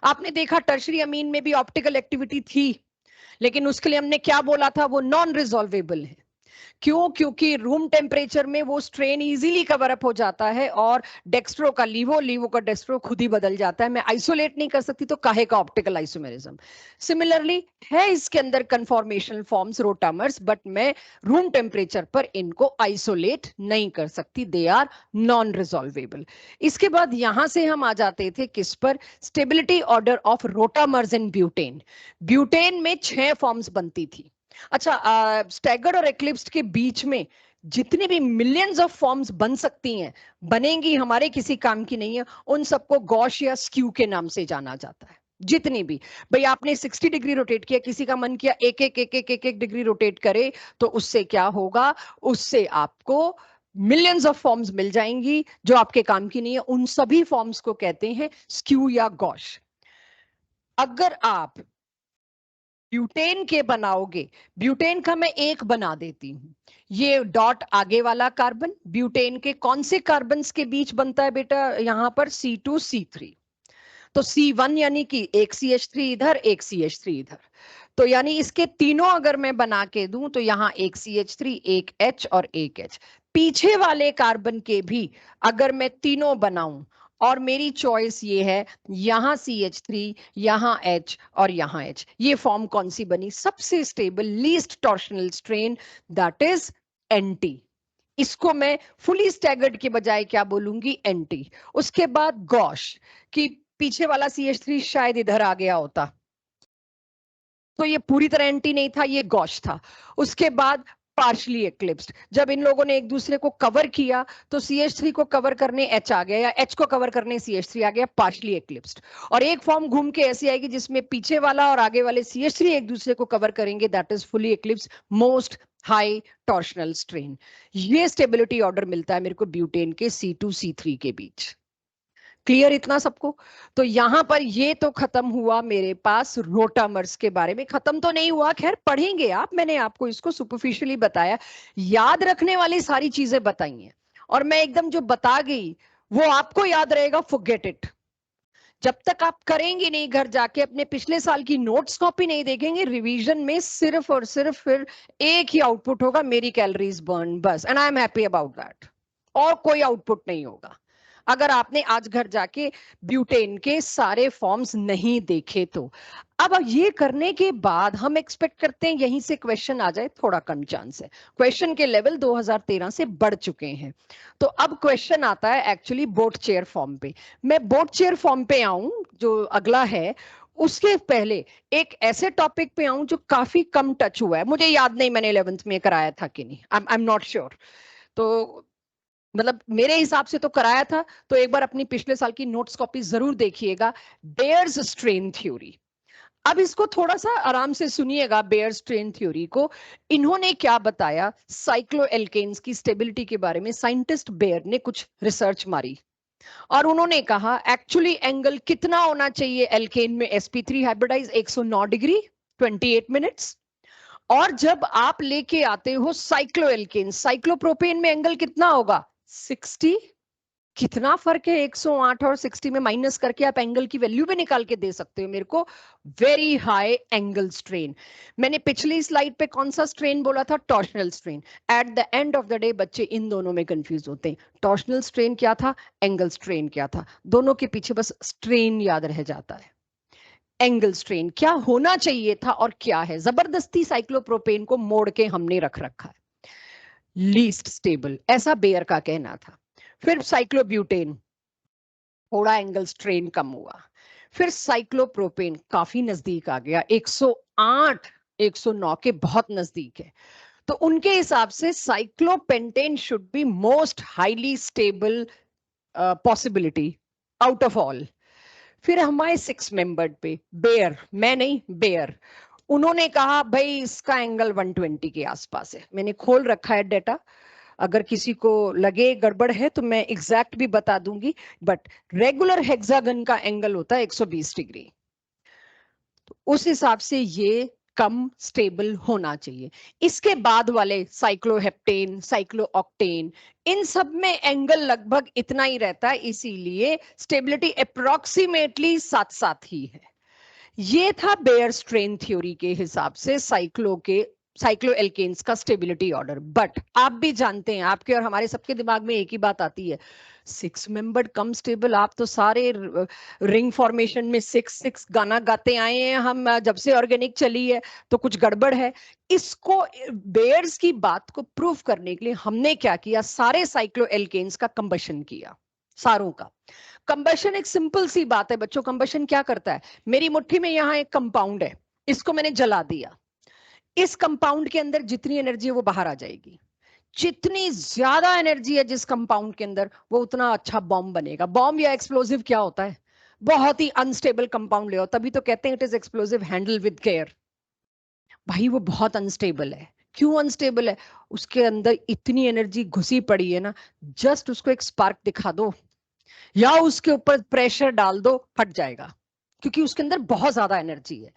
आपने देखा टर्शरी अमीन में भी ऑप्टिकल एक्टिविटी थी, लेकिन उसके लिए हमने क्या बोला था? वो नॉन रिजॉल्वेबल है। क्यों? क्योंकि रूम टेम्परेचर में वो स्ट्रेन इजीली कवर अप हो जाता है और डेक्स्ट्रो का लीवो, लीवो का डेक्स्ट्रो खुद ही बदल जाता है। मैं आइसोलेट नहीं कर सकती, तो काहे का ऑप्टिकल आइसोमेरिज्म। सिमिलरली है इसके अंदर कन्फॉर्मेशनल फॉर्म्स रोटामर्स, बट मैं रूम टेम्परेचर पर इनको आइसोलेट नहीं कर सकती, दे आर नॉन रिजॉल्वेबल। इसके बाद यहां से हम आ जाते थे किस पर? Stability order of rotamers in butane. Butane में 6 फॉर्म्स बनती थी। अच्छा, स्टैगर्ड और एक्लिप्स्ड के बीच में जितनी भी मिलियंस ऑफ फॉर्म्स बन सकती हैं, बनेंगी, हमारे किसी काम की नहीं है। उन सबको गॉश या स्क्यू के नाम से जाना जाता है। जितनी भी, भाई आपने 60 डिग्री रोटेट किया, किसी का मन किया एक एक एक एक एक एक डिग्री रोटेट करे, तो उससे क्या होगा? उससे आपको मिलियंस ऑफ फॉर्म्स मिल जाएंगी जो आपके काम की नहीं है। उन सभी फॉर्म्स को कहते हैं स्क्यू या गॉश। अगर आप ब्यूटेन के बनाओगे, ब्यूटेन का मैं एक बना देती हूं, ये डॉट आगे वाला कार्बन ब्यूटेन के कौन से कार्बन्स के बीच बनता है बेटा? यहां पर C2 C3। तो C1 यानी कि एक CH3 इधर, एक CH3 इधर, तो यानी इसके तीनों अगर मैं बना के दूं तो यहां एक CH3, एक H और एक H। पीछे वाले कार्बन के भी अगर मैं तीनों बनाऊं, और मेरी चॉइस ये है, यहां CH3, यहां H और यहां H, ये फॉर्म कौन सी बनी? सबसे stable, least torsional strain, that is NT। इसको मैं फुली स्टैगर्ड के बजाय क्या बोलूंगी? NT। उसके बाद गॉश, कि पीछे वाला CH3 शायद इधर आ गया होता, तो ये पूरी तरह NT नहीं था, ये गॉश था। उसके बाद पार्शली एक्लिप्स्ड, जब इन लोगों ने एक दूसरे को कवर किया तो CH3 को कवर करने H आ गया, या H को कवर करने CH3 आ गया, पार्शली एक्लिप्स्ड। और एक फॉर्म घूम के ऐसी आएगी जिसमें पीछे वाला और आगे वाले CH3 एक दूसरे को कवर करेंगे, that is fully eclipsed, most high torsional strain. ये स्टेबिलिटी ऑर्डर मिलता है मेरे को ब्यूटेन के C2 C3 के बीच। क्लियर इतना सबको? तो यहां पर ये तो खत्म हुआ मेरे पास रोटामर्स के बारे में। खत्म तो नहीं हुआ, खैर पढ़ेंगे आप, मैंने आपको इसको सुपरफिशियली बताया, याद रखने वाली सारी चीजें बताई हैं, और मैं एकदम जो बता गई वो आपको याद रहेगा, फॉरगेट इट। जब तक आप करेंगे नहीं, घर जाके अपने पिछले साल की नोट्स कॉपी नहीं देखेंगे, रिवीजन में सिर्फ और सिर्फ फिर एक ही आउटपुट होगा, मेरी कैलोरीज बर्न, बस। And I am happy about that, और कोई आउटपुट नहीं होगा। अगर आपने आज घर जाके ब्यूटेन के सारे फॉर्म्स नहीं देखे तो। अब ये करने के बाद हम एक्सपेक्ट करते हैं यहीं से क्वेश्चन आ जाए, थोड़ा कम चांस है। क्वेश्चन के लेवल 2013 से बढ़ चुके हैं। तो अब क्वेश्चन आता है एक्चुअली बोट चेयर फॉर्म पे। मैं बोट चेयर फॉर्म पे आऊं जो अगला है, उसके पहले एक ऐसे टॉपिक पे आऊं जो काफी कम टच हुआ है। मुझे याद नहीं मैंने 11th में कराया था कि नहीं, आई एम नॉट श्योर। तो मतलब मेरे हिसाब से तो कराया था, तो एक बार अपनी पिछले साल की नोट्स कॉपी जरूर देखिएगा। Baeyer's strain theory. अब इसको थोड़ा सा आराम से सुनिएगा। बेयर्स स्ट्रेन थ्योरी को इन्होंने क्या बताया, साइक्लोएल्केन्स की स्टेबिलिटी के बारे में साइंटिस्ट बेयर ने कुछ रिसर्च मारी और उन्होंने कहा एक्चुअली एंगल कितना होना चाहिए एल्केन में sp3 हाइब्रिडाइज, 109 डिग्री 28 मिनट्स। और जब आप लेके आते हो साइक्लोएल्केन, साइक्लोप्रोपेन में एंगल कितना होगा 60। कितना फर्क है 108 और 60 में, माइनस करके आप एंगल की वैल्यू भी निकाल के दे सकते हो मेरे को। Very high angle strain. मैंने पिछली स्लाइड पे कौन सा स्ट्रेन बोला था, torsional strain. At the end of the day बच्चे इन दोनों में कंफ्यूज होते हैं। टॉर्शनल स्ट्रेन क्या था, एंगल स्ट्रेन क्या था, दोनों के पीछे बस स्ट्रेन याद रह जाता है। एंगल स्ट्रेन क्या होना चाहिए था और क्या है, जबरदस्ती साइक्लोप्रोपेन को मोड़ के हमने रख रखा है। लीस्ट स्टेबल, ऐसा बेयर का कहना था। फिर साइक्लोब्यूटेन, थोड़ा एंगल स्ट्रेन कम हुआ। फिर साइक्लोप्रोपेन काफी नजदीक आ गया, 108 109 के बहुत नजदीक है। तो उनके हिसाब से cyclopentane should be most highly stable possibility out of all. फिर हमारे 6 मेंबर्ड पे बेयर, मैं नहीं बेयर, उन्होंने कहा भाई इसका एंगल 120 के आसपास है। मैंने खोल रखा है डेटा, अगर किसी को लगे गड़बड़ है तो मैं एग्जैक्ट भी बता दूंगी, बट रेगुलर हेक्सागन का एंगल होता है 120 डिग्री। तो उस हिसाब से ये कम स्टेबल होना चाहिए। इसके बाद वाले साइक्लोहेप्टेन, साइक्लोऑक्टेन, इन सब में एंगल लगभग इतना ही रहता है, इसीलिए स्टेबिलिटी अप्रोक्सीमेटली साथ साथ ही है। ये था बेयर स्ट्रेन थ्योरी के हिसाब से साइक्लोएल्केन्स का स्टेबिलिटी ऑर्डर। बट आप भी जानते हैं, आपके और हमारे सबके दिमाग में एक ही बात आती है, 6 मेंबर्ड कम स्टेबल। आप तो सारे रिंग फॉर्मेशन में 6-6 गाना गाते आए हैं हम, जब से ऑर्गेनिक चली है, तो कुछ गड़बड़ है। इसको बेयर्स की बात को प्रूव करने के लिए हमने क्या किया, सारे साइक्लोएल्केन्स का कंबशन किया, सारों का। कंबशन एक सिंपल सी बात है बच्चों। कंबशन क्या करता है, मेरी मुट्ठी में यहाँ एक कंपाउंड है, इसको मैंने जला दिया, इस कंपाउंड के अंदर जितनी एनर्जी है वो बाहर आ जाएगी। जितनी ज्यादा एनर्जी है जिस कंपाउंड के अंदर, वो उतना अच्छा बॉम्ब बनेगा। बॉम्ब या एक्सप्लोसिव क्या होता है, बहुत ही अनस्टेबल कंपाउंड ले आओ, तभी तो कहते हैं it is explosive, handle with care. भाई वो बहुत अनस्टेबल है। क्यों अनस्टेबल है, उसके अंदर इतनी एनर्जी घुसी पड़ी है ना, जस्ट उसको एक स्पार्क दिखा दो या उसके ऊपर प्रेशर डाल दो, फट जाएगा, क्योंकि उसके अंदर बहुत ज्यादा एनर्जी है।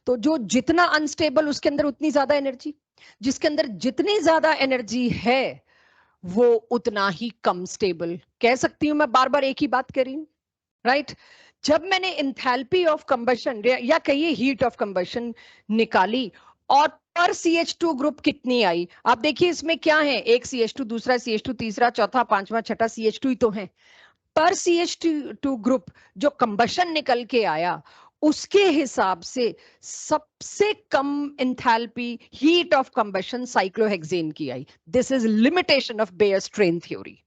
तो जो जितना अनस्टेबल उसके अंदर उतनी ज्यादा एनर्जी, जिसके अंदर जितनी ज्यादा एनर्जी है वो उतना ही कम स्टेबल। कह सकती हूं मैं, बार बार एक ही बात कर रही हूं, राइट। जब मैंने एंथैल्पी ऑफ कंबशन या कहिए हीट ऑफ कंबशन निकाली और पर CH2 ग्रुप कितनी आई, आप देखिए इसमें क्या है, एक CH2, दूसरा CH2, तीसरा, चौथा, पांचवा, छठा CH2 ही तो है। पर CH2 ग्रुप जो कंबशन निकल के आया, उसके हिसाब से सबसे कम enthalpy heat of combustion cyclohexane की आई। This is limitation of Baeyer strain theory,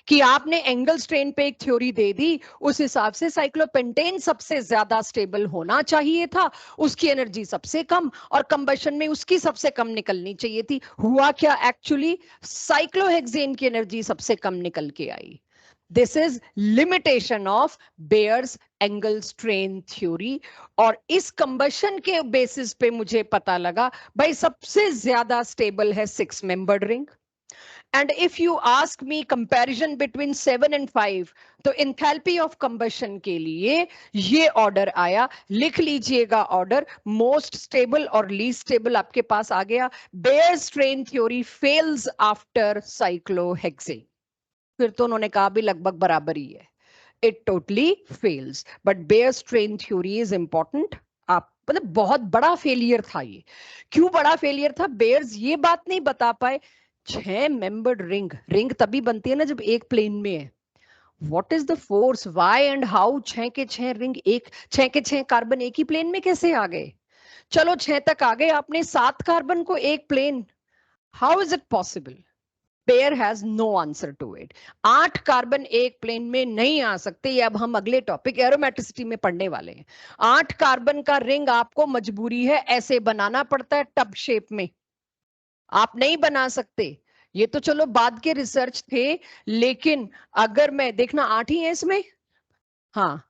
कि आपने एंगल स्ट्रेन पे एक थ्योरी दे दी, उस हिसाब से साइक्लोपेंटेन सबसे ज्यादा स्टेबल होना चाहिए था, उसकी एनर्जी सबसे कम, और कंबशन में उसकी सबसे कम निकलनी चाहिए थी। हुआ क्या, एक्चुअली साइक्लोहेक्सेन की एनर्जी सबसे कम निकल के आई। This is limitation of Baeyer's angle strain theory. और इस कंबशन के बेसिस पे मुझे पता लगा भाई सबसे ज्यादा स्टेबल है 6 membered ring. And if you ask me comparison between 7 and 5, तो enthalpy of combustion के लिए ये ऑर्डर आया, लिख लीजिएगा ऑर्डर, मोस्ट स्टेबल और लीस्ट स्टेबल आपके पास आ गया। Baeyer strain theory fails after cyclohexane. फिर तो उन्होंने कहा भी लगभग बराबर ही है, it totally fails. But Baeyer strain theory is important. आप मतलब बहुत बड़ा फेलियर था ये। क्यों बड़ा फेलियर था, बेयर्स ये बात नहीं बता पाए 6 मेंबर्ड रिंग, रिंग तभी बनती है ना जब एक प्लेन में है, what is the force, why and how 6 के 6 रिंग, एक 6 के 6 कार्बन एक ही प्लेन में कैसे आ गए? चलो 6 तक आ गए, आपने 7 कार्बन को एक plane, how is it possible? Baeyer has no answer to it. 8 carbon एक प्लेन में नहीं आ सकते। ये अब हम अगले टॉपिक एरोमेटिसिटी में पढ़ने वाले हैं। 8 कार्बन का रिंग आपको मजबूरी है ऐसे बनाना पड़ता है, टब शेप में, आप नहीं बना सकते। ये तो चलो बाद के रिसर्च थे, लेकिन अगर मैं देखना 8 ही है इसमें, हाँ,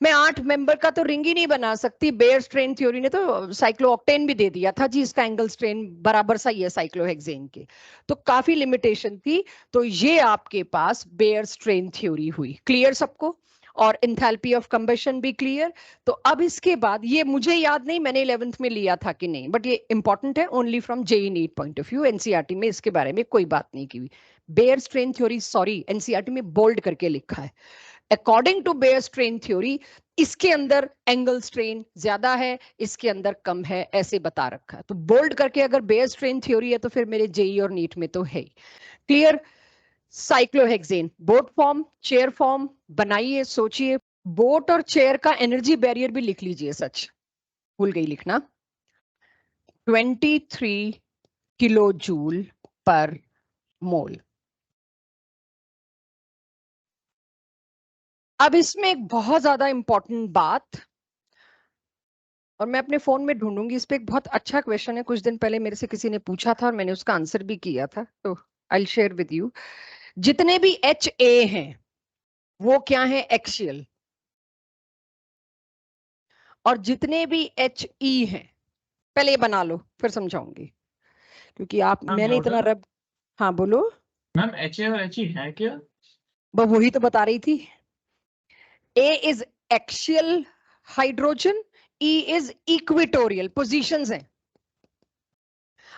मैं 8 मेंबर का तो रिंग ही नहीं बना सकती। बेयर स्ट्रेन थ्योरी ने तो साइक्लोऑक्टेन भी दे दिया था जी, इसका एंगल स्ट्रेन बराबर सा ही है साइक्लोहेक्सेन के, तो काफी लिमिटेशन थी। तो ये आपके पास बेयर स्ट्रेन थ्योरी हुई। क्लियर सबको? और एंथैल्पी ऑफ कंबशन भी क्लियर। तो अब इसके बाद ये मुझे याद नहीं मैंने 11th में लिया था कि नहीं, बट ये इंपॉर्टेंट है only from JEE NEET point of view. NCERT में इसके बारे में कोई बात नहीं की हुई। Baeyer strain theory, sorry, NCERT में बोल्ड करके लिखा है, according to Baeyer strain theory इसके अंदर एंगल स्ट्रेन ज्यादा है, इसके अंदर कम है, ऐसे बता रखा है। तो बोल्ड करके अगर बेयर स्ट्रेन थ्योरी है तो फिर मेरे जेईई और नीट में तो है। Clear? Cyclohexane boat form, chair form बनाइए, सोचिए। बोट और चेयर का एनर्जी बैरियर भी लिख लीजिए, सच भूल गई लिखना, 23 किलो जूल पर मोल। अब इसमें एक बहुत ज्यादा इंपॉर्टेंट बात, और मैं अपने फोन में ढूंढूंगी, इस पे एक बहुत अच्छा क्वेश्चन है, कुछ दिन पहले मेरे से किसी ने पूछा था और मैंने उसका आंसर भी किया था, तो I will share with you. जितने भी HA हैं वो क्या है? एक्सियल। और जितने भी HE हैं, पहले ये बना लो फिर समझाऊंगी, क्योंकि आप मैम मैंने इतना रब, हाँ बोलो मैम HA और HE है क्या? वही तो बता रही थी। A is axial hydrogen, E is equatorial, positions हैं।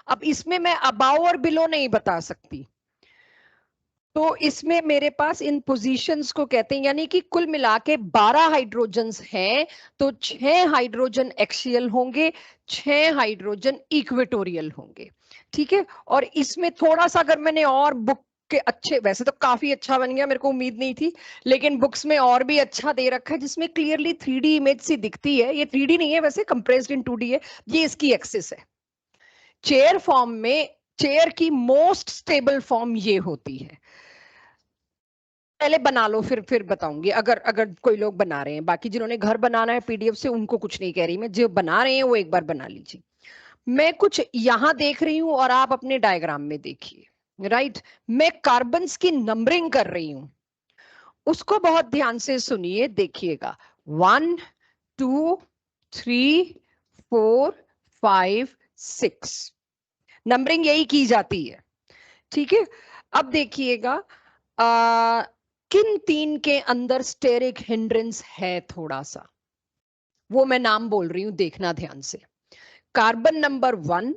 अब इसमें मैं अबाव और बिलो नहीं बता सकती, तो इसमें मेरे पास इन पोजीशंस को कहते हैं, यानी कि कुल मिला के 12 हाइड्रोजन्स हैं, तो 6 हाइड्रोजन एक्सियल होंगे, 6 हाइड्रोजन इक्वेटोरियल होंगे। ठीक है? और इसमें थोड़ा सा अगर मैंने और बुक के अच्छे, वैसे तो काफी अच्छा बन गया, मेरे को उम्मीद नहीं थी, लेकिन बुक्स में और भी अच्छा दे रखा है जिसमें क्लियरली 3D इमेज सी दिखती है। ये 3D नहीं है वैसे, कंप्रेस्ड इन 2D है। ये इसकी एक्सिस है। चेयर फॉर्म में चेयर की मोस्ट स्टेबल फॉर्म ये होती है। पहले बना लो फिर बताऊंगी, अगर अगर कोई लोग बना रहे हैं। बाकी जिन्होंने घर बनाना है पीडीएफ से उनको कुछ नहीं कह रही मैं, जो बना रहे हैं वो एक बार बना लीजिए। मैं कुछ यहां देख रही हूं और आप अपने डायग्राम में देखिए, राइट? मैं कार्बन्स की नंबरिंग कर रही हूं, उसको बहुत ध्यान से सुनिए, देखिएगा। 1 2 3 4 5 6 नंबरिंग यही की जाती है। ठीक है? अब देखिएगा किन 3 के अंदर स्टेरिक हिंड्रेंस है, थोड़ा सा वो मैं नाम बोल रही हूं, देखना ध्यान से। कार्बन नंबर 1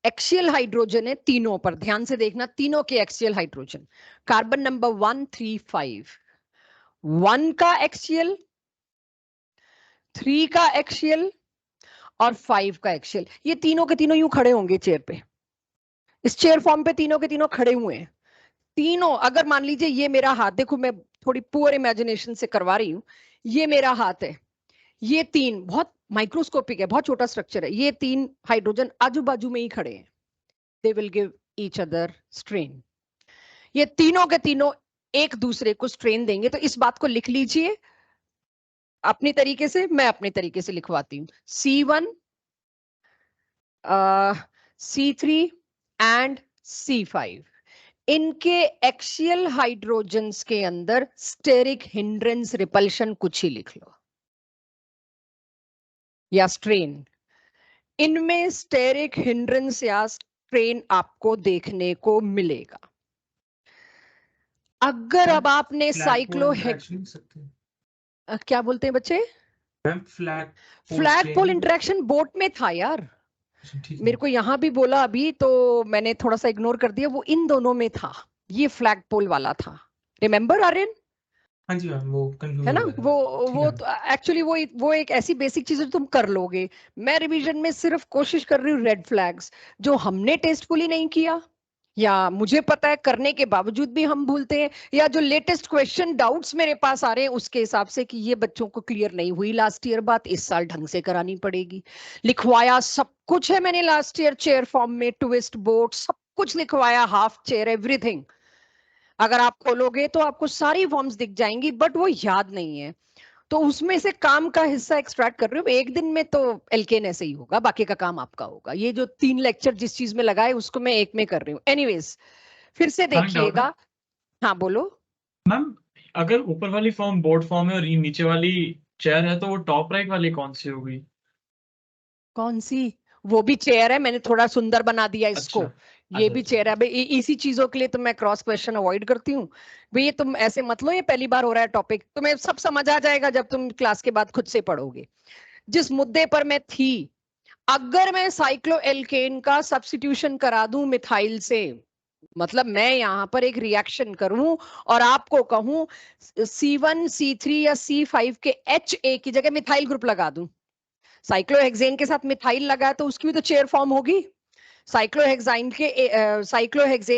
एक्सियल हाइड्रोजन है तीनों पर, ध्यान से देखना, तीनों के एक्सियल हाइड्रोजन। कार्बन नंबर 1 3 5, 1 का एक्सियल, 3 का एक्सियल और 5 का एक्सियल। ये तीनों के तीनों यूं खड़े होंगे चेयर पे, इस चेयर फॉर्म पे तीनों के तीनों खड़े हुए हैं। तीनों, अगर मान लीजिए ये मेरा हाथ, देखो मैं थोड़ी पुअर इमेजिनेशन से करवा रही हूं, ये मेरा हाथ है, ये 3 बहुत माइक्रोस्कोपिक है, बहुत छोटा स्ट्रक्चर है, ये 3 हाइड्रोजन आजू बाजू में ही खड़े हैं, they will give each other strain. ये तीनों के तीनों एक दूसरे को स्ट्रेन देंगे। तो इस बात को लिख लीजिए अपनी तरीके से, मैं अपने तरीके से लिखवाती हूँ। C1 C3 एंड C5, इनके एक्सियल हाइड्रोजन्स के अंदर स्टेरिक हिंड्रेंस रिपल्शन कुछ ही लिख लो, या स्ट्रेन। इनमें स्टेरिक हिंड्रेंस या स्ट्रेन आपको देखने को मिलेगा। अगर अब आपने साइक्लो क्या बोलते हैं बच्चे? फ्लैग पोल इंटरेक्शन बोट में था यार, मेरे को यहां भी बोला अभी, तो मैंने थोड़ा सा इग्नोर कर दिया, वो इन दोनों में था, ये फ्लैग पोल वाला था। रिमेंबर आर्यन? हाँ जी मैम, वो है ना? वो तो एक्चुअली वो एक ऐसी बेसिक चीज है जो तुम कर लोगे। मैं रिवीजन में सिर्फ कोशिश कर रही हूँ रेड फ्लैग्स जो हमने टेस्टफुली नहीं किया, या मुझे पता है करने के बावजूद भी हम भूलते हैं, या जो लेटेस्ट क्वेश्चन डाउट्स मेरे पास आ रहे हैं उसके हिसाब से कि ये बच्चों को क्लियर नहीं हुई लास्ट ईयर बात, इस साल ढंग से करानी पड़ेगी। लिखवाया सब कुछ है मैंने लास्ट ईयर, चेयर फॉर्म में, ट्विस्ट बोर्ड, सब कुछ लिखवाया, हाफ चेयर, एवरीथिंग। अगर आप खोलोगे तो आपको सारी फॉर्म्स दिख जाएंगी, बट वो याद नहीं है, तो उसमें से काम का हिस्सा एक्सट्रैक्ट कर रही हूँ। एक दिन में तो एलकेन ऐसे ही होगा, बाकी का काम आपका होगा। ये जो 3 लेक्चर जिस चीज में लगाए उसको मैं एक में कर रही हूँ। एनीवेज फिर से देखिएगा। हाँ बोलो। मैम अगर ऊपर वाली फॉर्म बोर्ड फॉर्म है और ये नीचे वाली चेयर है तो वो टॉप राइट वाली कौन सी होगी? कौन सी? वो भी चेयर है, मैंने थोड़ा सुंदर बना दिया इसको। अच्छा, ये अच्छा, भी अच्छा। चेयर है। भाई इसी चीजों के लिए तो मैं क्रॉस क्वेश्चन अवॉइड करती हूँ। भाई ये तुम ऐसे मत लो, ये पहली बार हो रहा है टॉपिक, तुम्हें सब समझ आ जाएगा जब तुम क्लास के बाद खुद से पढ़ोगे। जिस मुद्दे पर मैं थी, अगर मैं साइक्लोएल्केन का सब्स्टिट्यूशन करा दूं मिथाइल से, मतलब मैं यहां पर एक रिएक्शन करूं और आपको कहूं C1 C3 या C5 के HA की जगह मिथाइल ग्रुप लगा दूं, साइक्लोहेक्सेन के साथ मिथाइल लगा तो उसकी भी तो चेयर फॉर्म होगी। साइक्लोहेक्सेन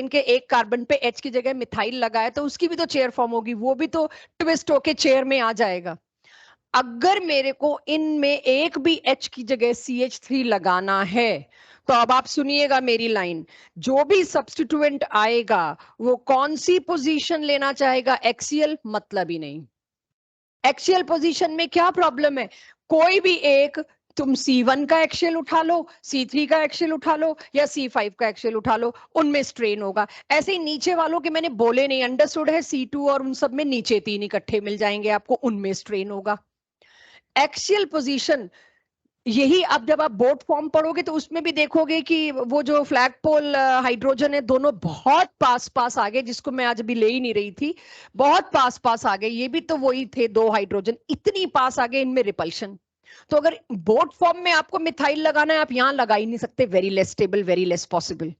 के एक कार्बन पे H की जगह मिथाइल लगा है तो उसकी भी तो चेयर फॉर्म होगी, वो भी तो ट्विस्ट होके चेयर में आ जाएगा। अगर मेरे को इनमें एक भी H की जगह CH3 लगाना है तो अब आप सुनिएगा मेरी लाइन, जो भी सब्स्टिट्यूएंट आएगा वो कौन सी पोजीशन लेना चाहेगा? एक्सियल, मतलब ही नहीं। एक्सियल पोजीशन में क्या प्रॉब्लम है? कोई भी एक, तुम C1 का एक्सियल उठा लो, C3 का एक्सियल उठा लो या C5 का एक्सियल उठा लो, उनमें स्ट्रेन होगा। ऐसे ही नीचे वालों के मैंने बोले नहीं, अंडरस्टूड है, C2 और उन सब में नीचे 3 इकट्ठे मिल जाएंगे आपको, उनमें स्ट्रेन होगा। एक्सियल पोजीशन यही, अब जब आप बोट फॉर्म पढ़ोगे तो उसमें भी देखोगे कि वो जो फ्लैग पोल हाइड्रोजन है दोनों बहुत पास पास आ गए, जिसको मैं आज अभी ले ही नहीं रही थी, बहुत पास पास आ गए। ये भी तो वही थे 2 हाइड्रोजन, इतनी पास आ गए, इनमें रिपल्शन। तो अगर बोट फॉर्म में आपको मिथाइल लगाना है, आप यहां लगा ही नहीं सकते, very less stable, very less possible.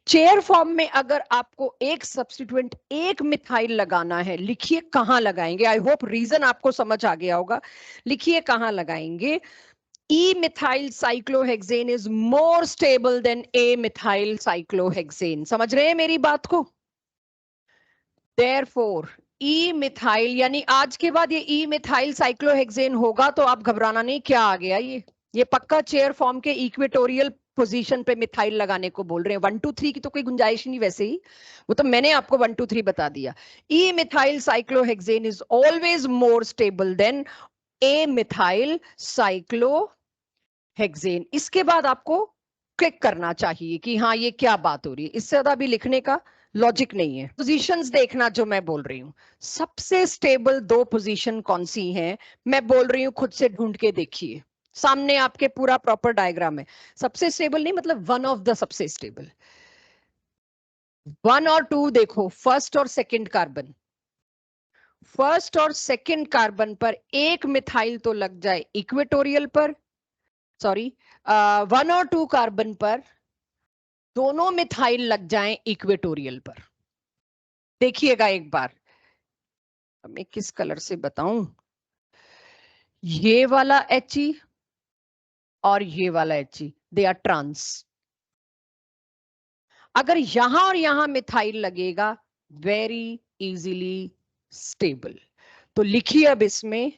Chair form में अगर आपको एक सब्स्टिट्यूएंट, एक मिथाइल लगाना है, लिखिए कहां लगाएंगे। आई होप रीजन आपको समझ आ गया होगा। लिखिए कहां लगाएंगे। E-methyl cyclohexane is more stable than A-methyl cyclohexane. समझ रहे हैं मेरी बात को? Therefore, E-methyl यानी आज के बाद ये E-methyl cyclohexane होगा तो आप घबराना नहीं, क्या आ गया ये पक्का चेयर फॉर्म के इक्वेटोरियल पोजीशन पे मिथाइल लगाने को बोल रहे हैं। 1 2 3 की तो कोई गुंजाइश नहीं, वैसे ही वो तो मैंने आपको 1 2 3 बता दिया। E-methyl cyclohexane is always more stable than A-methyl cyclohexane। इसके बाद आपको क्लिक करना चाहिए कि हाँ ये क्या बात हो रही है, इससे ज्यादा भी लिखने का लॉजिक नहीं है। पोजीशंस देखना जो मैं बोल रही हूं, सबसे स्टेबल 2 पोजीशन कौन सी हैं मैं बोल रही हूं, खुद से ढूंढ के देखिए। सामने आपके पूरा प्रॉपर डायग्राम है। सबसे स्टेबल नहीं मतलब वन ऑफ द सबसे स्टेबल। 1 और 2 देखो, फर्स्ट और सेकंड कार्बन। फर्स्ट और सेकंड कार्बन पर एक मिथाइल तो लग जाए इक्वेटोरियल पर, सॉरी 1 और 2 कार्बन पर दोनों मिथाइल लग जाएं इक्वेटोरियल पर। देखिएगा एक बार, मैं किस कलर से बताऊं, ये वाला He और ये वाला He, दे आर ट्रांस। अगर यहां और यहां मिथाइल लगेगा, वेरी इजीली स्टेबल। तो लिखिए अब इसमें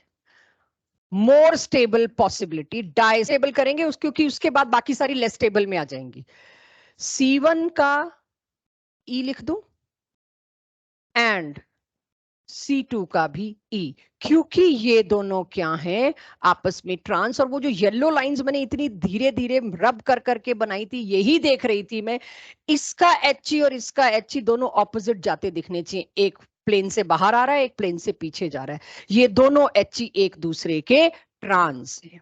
more stable possibility, di stable करेंगे उस, क्योंकि उसके बाद बाकी सारी लेस स्टेबल में आ जाएंगी। C1 का E लिख दूं एंड C2 का भी E, क्योंकि ये दोनों क्या हैं, आपस में ट्रांस। और वो जो येलो लाइंस मैंने इतनी धीरे धीरे रब कर करके बनाई थी, यही देख रही थी मैं, इसका He और इसका He दोनों ऑपोजिट जाते दिखने चाहिए, एक प्लेन से बाहर आ रहा है, एक प्लेन से पीछे जा रहा है, ये दोनों He एक दूसरे के ट्रांस है।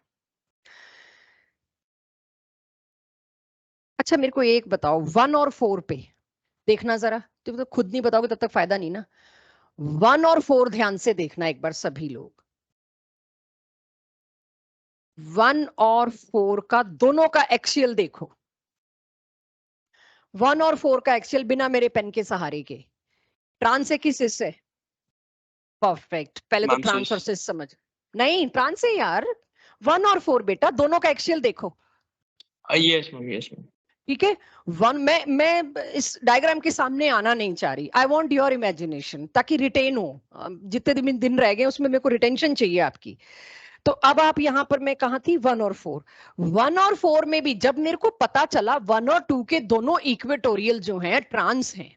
अच्छा मेरे को एक बताओ, 1 और 4 पे देखना जरा, तो खुद नहीं बताओगे तब तक फायदा नहीं ना। 1 और 4 ध्यान से देखना एक बार सभी लोग। 1 और 4 का दोनों का एक्सियल देखो। 1 और 4 का एक्सियल बिना मेरे पेन के सहारे के, ट्रांस है कि सिस है? परफेक्ट, पहले तो ट्रांस और सिस समझ, नहीं ट्रांस है यार। 1 और 4 बेटा दोनों का एक्सियल देखो। Yes ma'am, yes ma'am. ठीक है। मैं इस डायग्राम के सामने आना नहीं चाह रही। आई वॉन्ट योर इमेजिनेशन, ताकि रिटेन हो। जितने दिन रह गए उसमें मेरे को रिटेंशन चाहिए आपकी। तो अब आप यहां पर, मैं कहां थी, 1 और 4। 1 और 4 में भी जब मेरे को पता चला 1 और 2 के दोनों इक्वेटोरियल जो हैं ट्रांस हैं,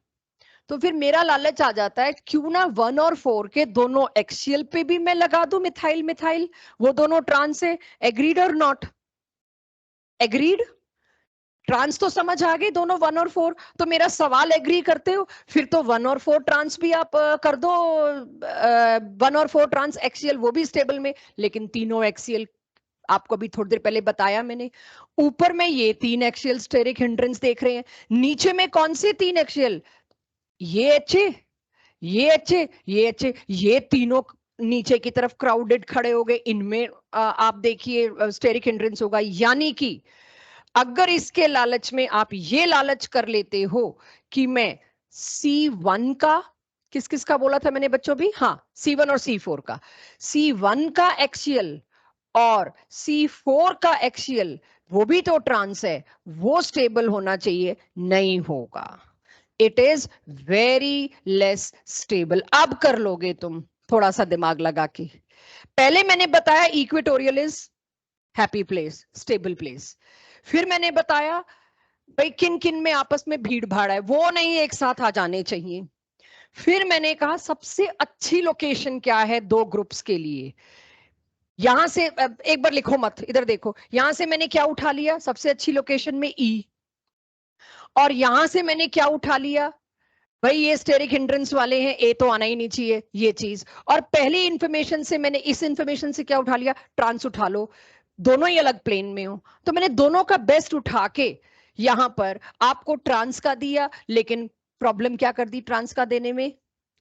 तो फिर मेरा लालच आ जाता है, क्यों ना 1 और 4 के दोनों एक्सियल पे भी मैं लगा दूं मिथाइल मिथाइल, वो दोनों ट्रांस है। एग्रीड और नॉट? एग्रीड? ट्रांस तो समझ आ गई दोनों 1 और 4। तो मेरा सवाल एग्री करते हो, फिर तो 1 और 4 ट्रांस भी आप कर दो। 1 और 4 ट्रांस एक्सियल, वो भी स्टेबल में। लेकिन तीनों एक्सियल, आपको अभी थोड़ी देर पहले बताया मैंने, ऊपर में ये 3 एक्सियल स्टेरिक हिंड्रेंस देख रहे हैं, नीचे में कौन से 3 एक्सियल? ये एचए, ये एचए, ये एचए, ये तीनों नीचे की तरफ क्राउडेड खड़े हो गए। इनमें आप देखिए स्टेरिक हिंड्रेंस होगा। यानी कि अगर इसके लालच में आप ये लालच कर लेते हो कि मैं C1 का, किस किस का बोला था मैंने बच्चों भी, हाँ, C1 और C4 का, C1 का एक्सियल और C4 का एक्सियल, वो भी तो ट्रांस है, वो स्टेबल होना चाहिए, नहीं होगा। It is very less stable. अब कर लोगे तुम थोड़ा सा दिमाग लगा के। पहले मैंने बताया equatorial is happy place, stable place. फिर मैंने बताया भाई किन किन में आपस में भीड़ भाड़ है, वो नहीं एक साथ आ जाने चाहिए। फिर मैंने कहा सबसे अच्छी लोकेशन क्या है दो ग्रुप्स के लिए। यहां से एक बार लिखो मत, इधर देखो, यहां से मैंने क्या उठा लिया सबसे अच्छी लोकेशन में, ई। और यहां से मैंने क्या उठा लिया भाई, ये स्टेरिक हिंड्रेंस वाले हैं, ए तो आना ही नहीं चाहिए, ये चीज। और पहली इंफॉर्मेशन से मैंने, इस इंफॉर्मेशन से क्या उठा लिया, ट्रांस उठा लो, दोनों ही अलग प्लेन में हो। तो मैंने दोनों का बेस्ट उठा के यहां पर आपको ट्रांस का दिया, लेकिन प्रॉब्लम क्या कर दी ट्रांस का देने में,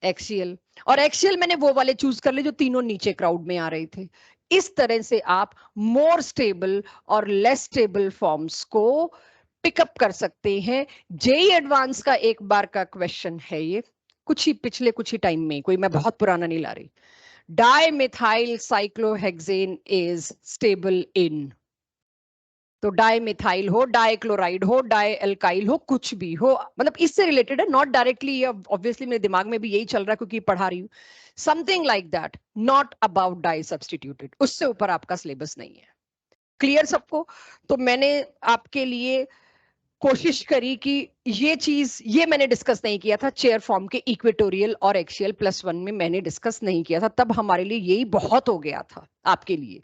एक्सियल। और एक्सियल मैंने वो वाले चूज कर ले जो तीनों नीचे क्राउड में आ रहे थे। इस तरह से आप मोर स्टेबल और लेस स्टेबल फॉर्म्स को पिकअप कर सकते हैं। जेई एडवांस का एक बार का क्वेश्चन है ये, कुछ ही पिछले कुछ ही टाइम में, कोई मैं बहुत पुराना नहीं ला रही। Dimethyl cyclohexane is stable in, तो डाइमिथाइल हो, डाइक्लोराइड हो, डाइएल्काइल हो, कुछ भी हो, मतलब इससे रिलेटेड है, नॉट डायरेक्टली। ऑब्वियसली मेरे दिमाग में भी यही चल रहा है क्योंकि पढ़ा रही हूँ। Something like that, not about di substituted, उससे ऊपर आपका सिलेबस नहीं है। क्लियर सबको? तो मैंने आपके लिए कोशिश करी कि ये चीज, ये मैंने डिस्कस नहीं किया था चेयर फॉर्म के इक्वेटोरियल और एक्सियल +1 में, मैंने डिस्कस नहीं किया था, तब हमारे लिए यही बहुत हो गया था आपके लिए।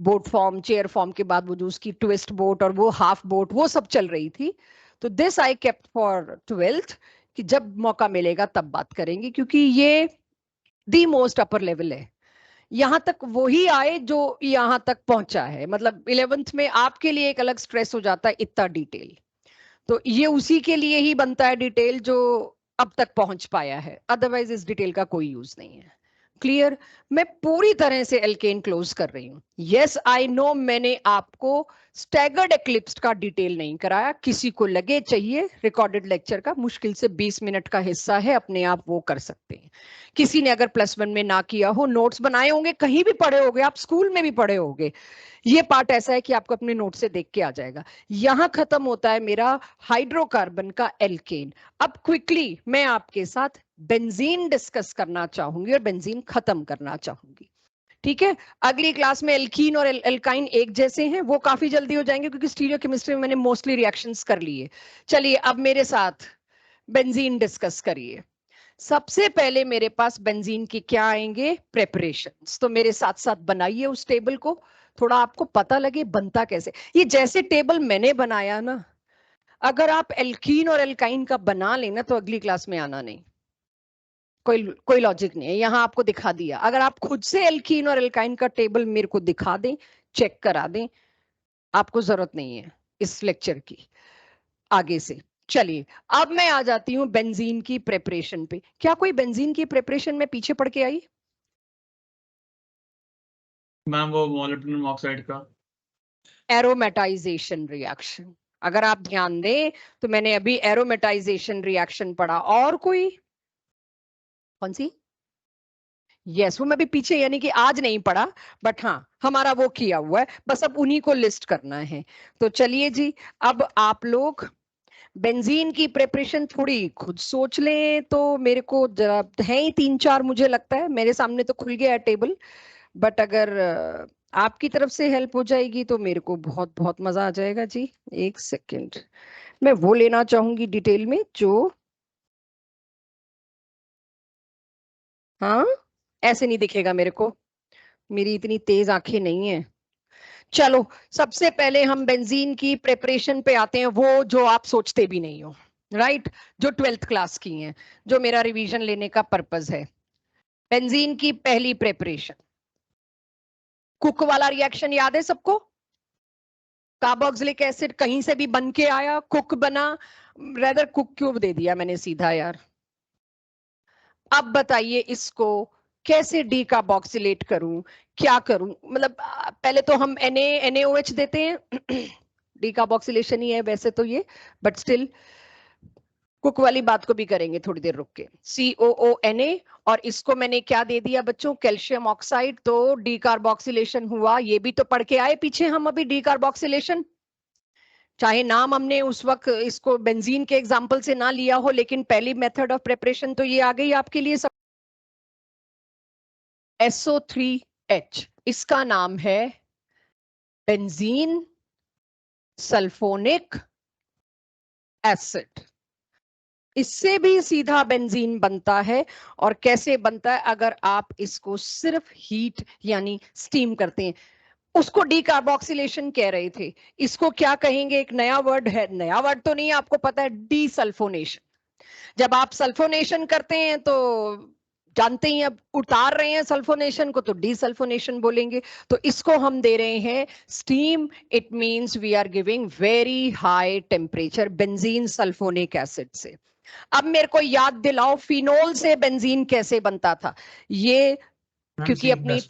बोट फॉर्म, चेयर फॉर्म के बाद वो जो उसकी ट्विस्ट बोट और वो हाफ बोट, वो सब चल रही थी। तो this I kept for 12th, कि जब मौका मिलेगा तब बात करेंगे, क्योंकि ये दी मोस्ट अपर लेवल है। यहां तक वही आए जो यहां तक पहुंचा है, मतलब 11th में आपके लिए एक अलग स्ट्रेस हो जाता है इतना डिटेल, तो ये उसी के लिए ही बनता है डिटेल जो अब तक पहुंच पाया है, अदरवाइज इस डिटेल का कोई यूज नहीं है। क्लियर? मैं पूरी तरह से एल्केन क्लोज कर रही हूं। यस आई नो, मैंने आपको स्टैगर्ड एक्लिप्स का डिटेल नहीं कराया, किसी को लगे चाहिए रिकॉर्डेड लेक्चर का, मुश्किल से 20 मिनट का हिस्सा है, अपने आप वो कर सकते हैं। किसी ने अगर +1 में ना किया हो, नोट्स बनाए होंगे, कहीं भी पढ़े होंगे, आप स्कूल में भी पढ़े होंगे, ये पार्ट ऐसा है कि आपको अपने नोट से देख के आ जाएगा। यहां खत्म होता है मेरा हाइड्रोकार्बन का एल्केन। अब क्विकली मैं आपके साथ बेंजीन डिस्कस करना चाहूंगी और बेंजीन खत्म करना चाहूंगी। ठीक है? अगली क्लास में एल्कीन और एल्काइन एक जैसे हैं, वो काफी जल्दी हो जाएंगे क्योंकि स्टीरियोकेमिस्ट्री में मैंने मोस्टली रिएक्शंस कर लिए। चलिए अब मेरे साथ बेंजीन डिस्कस करिए। सबसे पहले मेरे पास बेंजीन की क्या आएंगे, प्रेपरेशंस। तो मेरे साथ साथ बनाइए उस टेबल को, थोड़ा आपको पता लगे बनता कैसे। ये जैसे टेबल मैंने बनाया ना, अगर आप एल्कीन और एल्काइन का बना लेना तो अगली क्लास में आना नहीं, कोई लॉजिक नहीं है। यहां आपको दिखा दिया, अगर आप खुद से एल्कीन और एल्काइन का टेबल मेरे को दिखा दें, चेक करा दें, आपको जरूरत नहीं है इस लेक्चर की आगे से। चलिए अब मैं आ जाती हूँ बेंजीन की प्रेपरेशन पे। क्या कोई बेंजीन की प्रेपरेशन में पीछे पड़ के आई? मैम वो मोलिब्डेनम ऑक्साइड का एरोमेटाइजेशन रिएक्शन, अगर आप ध्यान दें तो मैंने अभी एरोमेटाइजेशन रिएक्शन पढ़ा। और कोई? कौन सी? यस, वो मैं भी पीछे यानी कि आज नहीं पढ़ा, बट हाँ हमारा वो किया हुआ है, बस अब उन्हीं को लिस्ट करना है। तो चलिए जी, अब आप लोग बेंजीन की प्रिपरेशन थोड़ी खुद सोच लें, तो मेरे को जरा है ही 3-4, मुझे लगता है मेरे सामने तो खुल गया है टेबल, बट अगर आपकी तरफ से हेल्प हो जाएगी तो मेरे को बहुत बहुत मजा आ जाएगा जी। एक सेकेंड, मैं वो लेना चाहूंगी डिटेल में जो, हाँ ऐसे नहीं दिखेगा मेरे को, मेरी इतनी तेज आंखें नहीं है। चलो, सबसे पहले हम बेंजीन की प्रिपरेशन पे आते हैं, वो जो आप सोचते भी नहीं हो, राइट, जो 12th क्लास की हैं, जो मेरा रिवीजन लेने का पर्पस है। बेंजीन की पहली प्रिपरेशन, कुक वाला रिएक्शन याद है सबको? कार्बोक्सिलिक एसिड कहीं से भी बन के आया, कुक बना, रेदर कुक क्यों दे दिया मैंने सीधा यार। अब बताइए इसको कैसे डीकार्बोक्सिलेट करूं, क्या करूं, मतलब पहले तो हम NaOH देते हैं डीकार्बोक्सिलेशन ही है वैसे तो ये, बट स्टिल कुक वाली बात को भी करेंगे थोड़ी देर रुक के। COONA, और इसको मैंने क्या दे दिया बच्चों, कैल्शियम ऑक्साइड, तो डीकार्बोक्सिलेशन हुआ। ये भी तो पढ़ के आए पीछे हम अभी डीकार्बोक्सिलेशन, चाहे नाम हमने उस वक्त इसको बेंजीन के एग्जांपल से ना लिया हो, लेकिन पहली मेथड ऑफ प्रिपरेशन तो ये आ गई आपके लिए सब। SO3H, इसका नाम है बेंजीन सल्फोनिक एसिड। इससे भी सीधा बेंजीन बनता है, और कैसे बनता है, अगर आप इसको सिर्फ हीट यानी स्टीम करते हैं, उसको डीकार्बोक्सिलेशन कह रहे थे, इसको क्या कहेंगे, एक नया वर्ड है, नया वर्ड तो नहीं है, आपको पता है, डीसल्फोनेशन। जब आप सल्फोनेशन करते हैं तो जानते ही, अब उतार रहे हैं सल्फोनेशन को तो डीसल्फोनेशन बोलेंगे। तो इसको हम दे रहे हैं steam, it means we are giving very high temperature benzene sulphonic acid से। अब मेरे को याद दिलाओ फिनोल से बेंजीन कैसे बनता था ये, क्योंकि अपनी,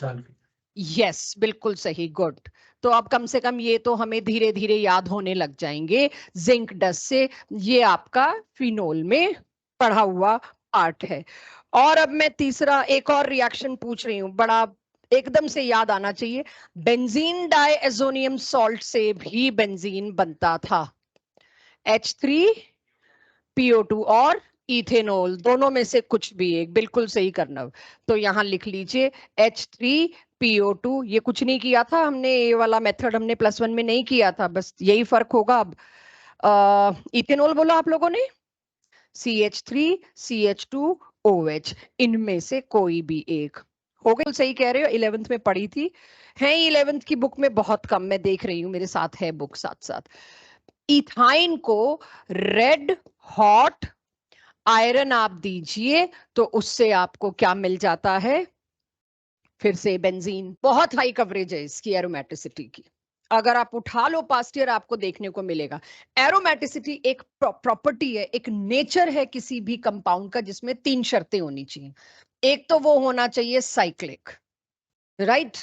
यस बिल्कुल सही, गुड। तो अब कम से कम ये तो हमें धीरे धीरे याद होने लग जाएंगे, जिंक डस्ट से, ये आपका फिनोल में पढ़ा हुआ पार्ट है। और अब मैं तीसरा एक और रिएक्शन पूछ रही हूँ, बड़ा एकदम से याद आना चाहिए, बेंजीन डाइएजोनियम सॉल्ट से भी बेंजीन बनता था, H3PO2 और इथेनॉल, दोनों में से कुछ भी एक, बिल्कुल सही करना। तो यहां लिख लीजिए H3PO2, ये कुछ नहीं किया था हमने, ये वाला मेथड हमने +1 में नहीं किया था, बस यही फर्क होगा। अब इथेनॉल बोला आप लोगों ने, CH3CH2OH, इनमें से कोई भी एक हो गया, सही कह रहे हो, 11th में पढ़ी थी, है 11th की बुक में बहुत कम, मैं देख रही हूँ मेरे साथ है बुक साथ साथ। इथाइन को रेड हॉट आयरन आप दीजिए तो उससे आपको क्या मिल जाता है, फिर से बेंजीन। बहुत हाई कवरेज है इसकी एरोमेटिसिटी की, अगर आप उठा लो पास्ट ईयर आपको देखने को मिलेगा। एरोमेटिसिटी एक प्रॉपर्टी है, एक नेचर है किसी भी कंपाउंड का, जिसमें 3 शर्तें होनी चाहिए। एक तो वो होना चाहिए साइक्लिक, राइट,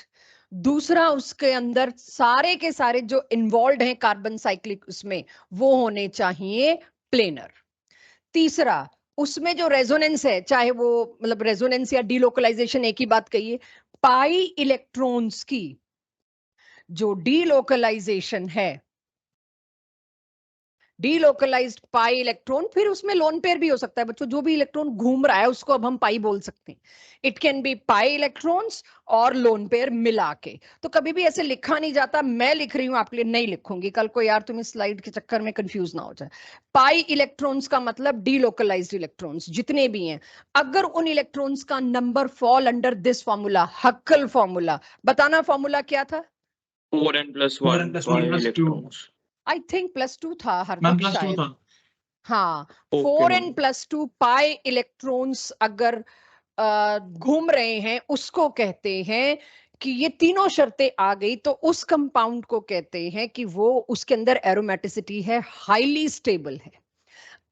दूसरा उसके अंदर सारे के सारे जो इन्वॉल्व हैं कार्बन साइक्लिक उसमें, वो होने चाहिए प्लेनर, तीसरा उसमें जो रेजोनेंस है, चाहे वो मतलब रेजोनेंस या डीलोकलाइजेशन एक ही बात कहिए, पाई इलेक्ट्रॉन्स की जो डीलोकलाइजेशन है, डीलोकलाइज्ड पाई इलेक्ट्रॉन, फिर उसमें लोन पेयर भी हो सकता है बच्चों, जो भी इलेक्ट्रॉन घूम रहा है उसको अब हम पाई बोल सकते हैं। It can be pi electrons और लोन पेयर मिला के। तो कभी भी ऐसे लिखा नहीं जाता, मैं लिख रही हूं आपके लिए, नहीं लिखूंगी कल को यार तुम्हें स्लाइड के चक्कर में कंफ्यूज ना हो जाए। पाई इलेक्ट्रॉन्स का मतलब डीलोकलाइज्ड इलेक्ट्रॉन्स जितने भी हैं, अगर उन इलेक्ट्रॉन्स का number fall under this formula, हक्कल formula, बताना फॉर्मूला क्या था? 4n+1 electrons. आई थिंक +2 था हर मैम वक्त +2 शायद, था। हाँ। Okay, 4n+2 पाई इलेक्ट्रॉन्स अगर घूम रहे हैं उसको कहते हैं कि ये तीनों शर्तें आ गई तो उस कंपाउंड को कहते हैं कि वो उसके अंदर एरोमेटिसिटी है, हाईली स्टेबल है।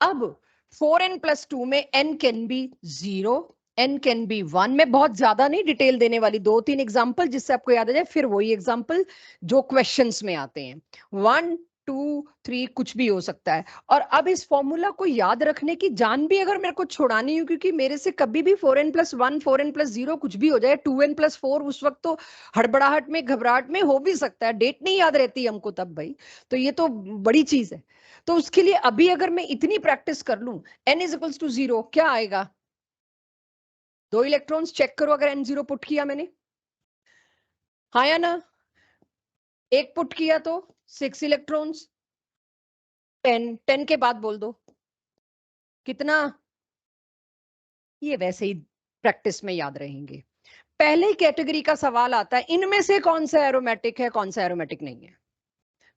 अब 4n+2 में n can be 0, n can be 1। मैं बहुत ज्यादा नहीं डिटेल देने वाली, 2-3 एग्जांपल जिससे आपको याद आ जाए, फिर वही एग्जांपल जो क्वेश्चंस में आते हैं। 1, 2 3 कुछ भी हो सकता है। और अब इस फॉर्मूला को याद रखने की जान भी अगर मेरे को छुड़ानी हो, क्योंकि मेरे से कभी भी 4n+1 4n+0 कुछ भी हो जाए, 2n+4 उस वक्त तो हड़बड़ाहट में घबराहट में हो भी सकता है, डेट नहीं याद रहती हमको तब भाई, तो ये तो बड़ी चीज है। तो उसके लिए अभी अगर मैं इतनी प्रैक्टिस कर लूं, n=0 क्या आएगा, 2 इलेक्ट्रॉन्स, चेक करो अगर n0 पुट किया मैंने, हाँ या ना, 1 पुट किया तो 6 इलेक्ट्रॉन्स, 10 के बाद बोल दो कितना, ये वैसे ही प्रैक्टिस में याद रहेंगे। पहले कैटेगरी का सवाल आता है, इनमें से कौन सा एरोमेटिक है कौन सा एरोमेटिक नहीं है,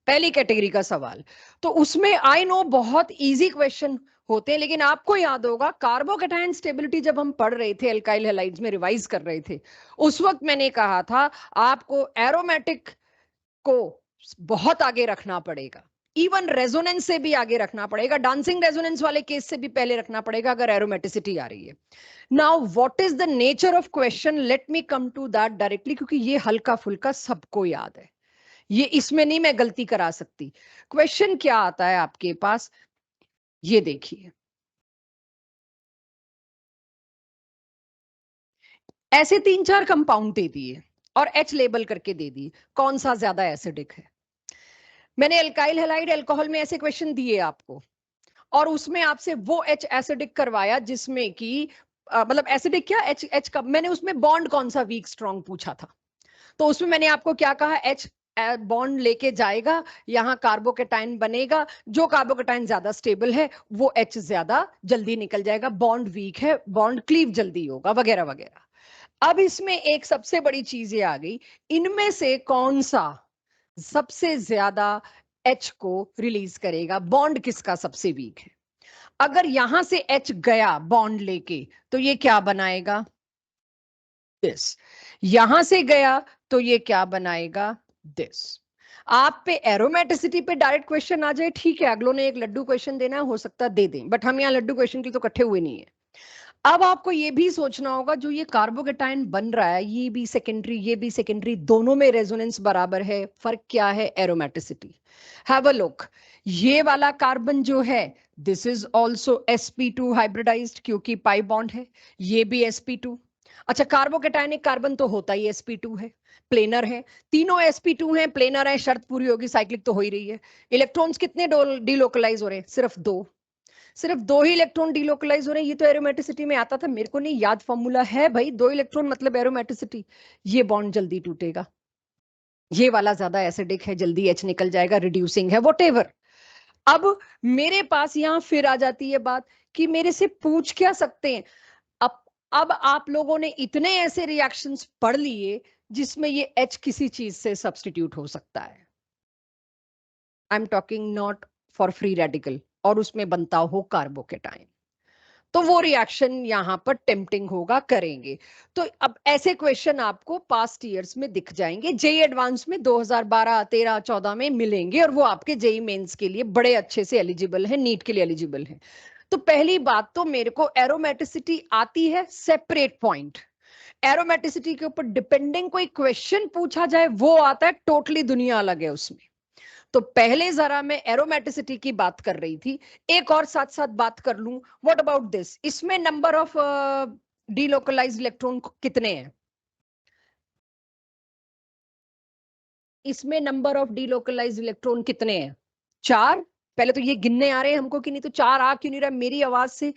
पहली कैटेगरी का सवाल। तो उसमें आई नो बहुत इजी क्वेश्चन होते हैं, लेकिन आपको याद होगा कार्बोकैटायन स्टेबिलिटी जब हम पढ़ रहे थे एल्काइल हैलाइड्स में, रिवाइज कर रहे थे, उस वक्त मैंने कहा था आपको एरोमेटिक को बहुत आगे रखना पड़ेगा, इवन रेजोनेंस से भी आगे रखना पड़ेगा, डांसिंग रेजोनेंस वाले केस से भी पहले रखना पड़ेगा अगर एरोमेटिसिटी आ रही है। Now what is the nature of question, let me come to that directly, क्योंकि ये हल्का फुल्का सबको याद है, ये इसमें नहीं मैं गलती करा सकती। क्वेश्चन क्या आता है आपके पास, ये देखिए, ऐसे 3-4 कंपाउंड दे दिए और H लेबल करके दे दिए, कौन सा ज्यादा एसिडिक है। मैंने एल्काइल हैलाइड अल्कोहल में ऐसे क्वेश्चन दिए आपको, और उसमें आपसे वो H एसिडिक करवाया जिसमें कि मतलब एसिडिक क्या, H का मैंने उसमें बॉन्ड कौन सा वीक स्ट्रॉन्ग पूछा था। तो उसमें मैंने आपको क्या कहा, H बॉन्ड लेके जाएगा, यहाँ कार्बोकैटायन बनेगा, जो कार्बोकैटायन ज्यादा स्टेबल है वो H ज्यादा जल्दी निकल जाएगा, बॉन्ड वीक है बॉन्ड क्लीव जल्दी होगा, वगैरह वगैरह। अब इसमें एक सबसे बड़ी चीज ये आ गई, इनमें से कौन सा सबसे ज्यादा H को रिलीज करेगा, बॉन्ड किसका सबसे वीक है। अगर यहां से H गया बॉन्ड लेके तो ये क्या बनाएगा, दिस, यहां से गया तो ये क्या बनाएगा, दिस। आप पे एरोमेटिसिटी पे डायरेक्ट क्वेश्चन आ जाए, ठीक है, अगलों ने एक लड्डू क्वेश्चन देना है, हो सकता है दे दें, बट हम यहाँ लड्डू क्वेश्चन के तो इकट्ठे हुए नहीं है। अब आपको ये भी सोचना होगा, जो ये कार्बोकैटायन बन रहा है ये भी सेकेंडरी ये भी सेकेंडरी, दोनों में रेजोनेंस बराबर है, फर्क क्या है, एरोमेटिसिटी। हैव अ लुक, ये वाला कार्बन जो है this is also sp2 hybridised, क्योंकि पाई बॉन्ड है, ये भी sp2। अच्छा, कार्बोकैटायनिक कार्बन तो होता ही sp2 है, प्लेनर है, तीनों sp2 हैं, प्लेनर है, शर्त पूरी होगी, साइक्लिक तो हो ही रही है। इलेक्ट्रॉन्स कितने डिलोकलाइज हो रहे हैं, सिर्फ दो ही इलेक्ट्रॉन डिलोकलाइज हो रहे हैं, ये तो एरोमेटिसिटी में आता था, मेरे को नहीं याद, फॉर्मूला है भाई, 2 इलेक्ट्रॉन मतलब एरोमेटिसिटी, ये बॉन्ड जल्दी टूटेगा, ये वाला ज्यादा एसिडिक है, जल्दी H निकल जाएगा, रिड्यूसिंग है, व्हाटएवर। अब मेरे पास यहां फिर आ जाती है बात कि मेरे से पूछ क्या सकते हैं। अब आप लोगों ने इतने ऐसे रिएक्शंस पढ़ लिए जिसमें ये H किसी चीज से सब्स्टिट्यूट हो सकता है, I am talking not for free radical, और उसमें बनता हो कार्बोकैटायन, तो वो रिएक्शन यहां पर टेम्पटिंग होगा, करेंगे। तो अब ऐसे क्वेश्चन आपको पास्ट ईयर्स में दिख जाएंगे, जेई एडवांस में 2012 13 14 में मिलेंगे, और वो आपके जेई मेंस के लिए बड़े अच्छे से एलिजिबल है, नीट के लिए एलिजिबल है। तो पहली बात तो मेरे को एरोमेटिसिटी आती है, सेपरेट पॉइंट, एरोमेटिसिटी के ऊपर डिपेंडिंग कोई क्वेश्चन पूछा जाए वो आता है, टोटली दुनिया अलग है उसमें। तो पहले जरा मैं एरोमेटिसिटी की बात कर रही थी, एक और साथ साथ बात कर लूं, व्हाट अबाउट दिस, इसमें नंबर ऑफ डीलोकलाइज्ड इलेक्ट्रॉन कितने हैं, इसमें नंबर ऑफ डीलोकलाइज्ड इलेक्ट्रॉन कितने हैं, 4। पहले तो ये गिनने आ रहे हैं हमको कि नहीं, तो 4 आ क्यों नहीं रहा, मेरी आवाज से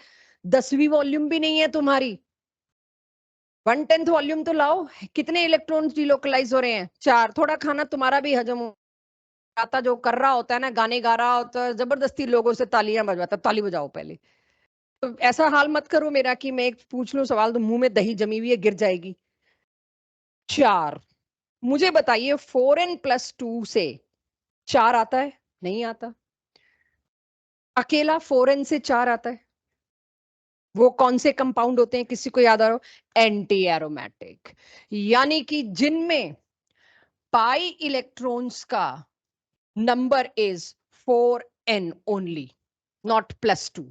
10वीं वॉल्यूम भी नहीं है तुम्हारी, 1/10 वॉल्यूम तो लाओ, कितने इलेक्ट्रॉन्स डीलोकलाइज हो रहे हैं, 4। थोड़ा खाना तुम्हारा भी हजम हो आता, जो कर रहा होता है ना, गाने गा रहा होता है, जबरदस्ती लोगों से तालियां बजवाता, ताली बजाओ पहले। तो ऐसा हाल मत करो मेरा कि मैं एक पूछ लूं सवाल तो मुंह में दही जमी हुई है गिर जाएगी। 4, मुझे बताइए 4n+2 से 4 आता है, नहीं आता, अकेला 4n से 4 आता है, वो कौन से कंपाउंड होते हैं, किसी को याद आ रहा हो, एंटी एरोमेटिक, यानी कि जिनमें पाई इलेक्ट्रॉन्स का number is 4n only, not +2,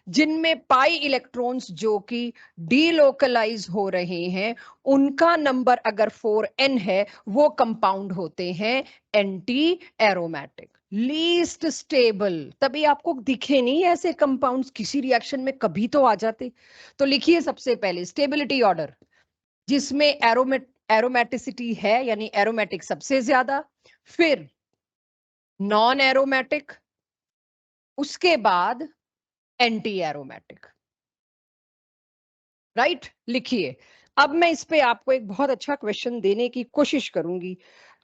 जिनमें पाई इलेक्ट्रॉन्स जो कि डीलोकलाइज हो रहे हैं उनका नंबर अगर 4n है, वो कंपाउंड होते हैं एंटी एरोमेटिक। लीस्ट स्टेबल, तभी आपको दिखे नहीं ऐसे कंपाउंड्स, किसी रिएक्शन में कभी तो आ जाते। तो लिखिए सबसे पहले स्टेबिलिटी ऑर्डर, जिसमें एरोमेटिसिटी है यानी एरोमेटिक सबसे ज्यादा, फिर नॉन एरोमेटिक, उसके बाद एंटी एरोमेटिक। राइट, लिखिए। अब मैं इस पे आपको एक बहुत अच्छा क्वेश्चन देने की कोशिश करूंगी।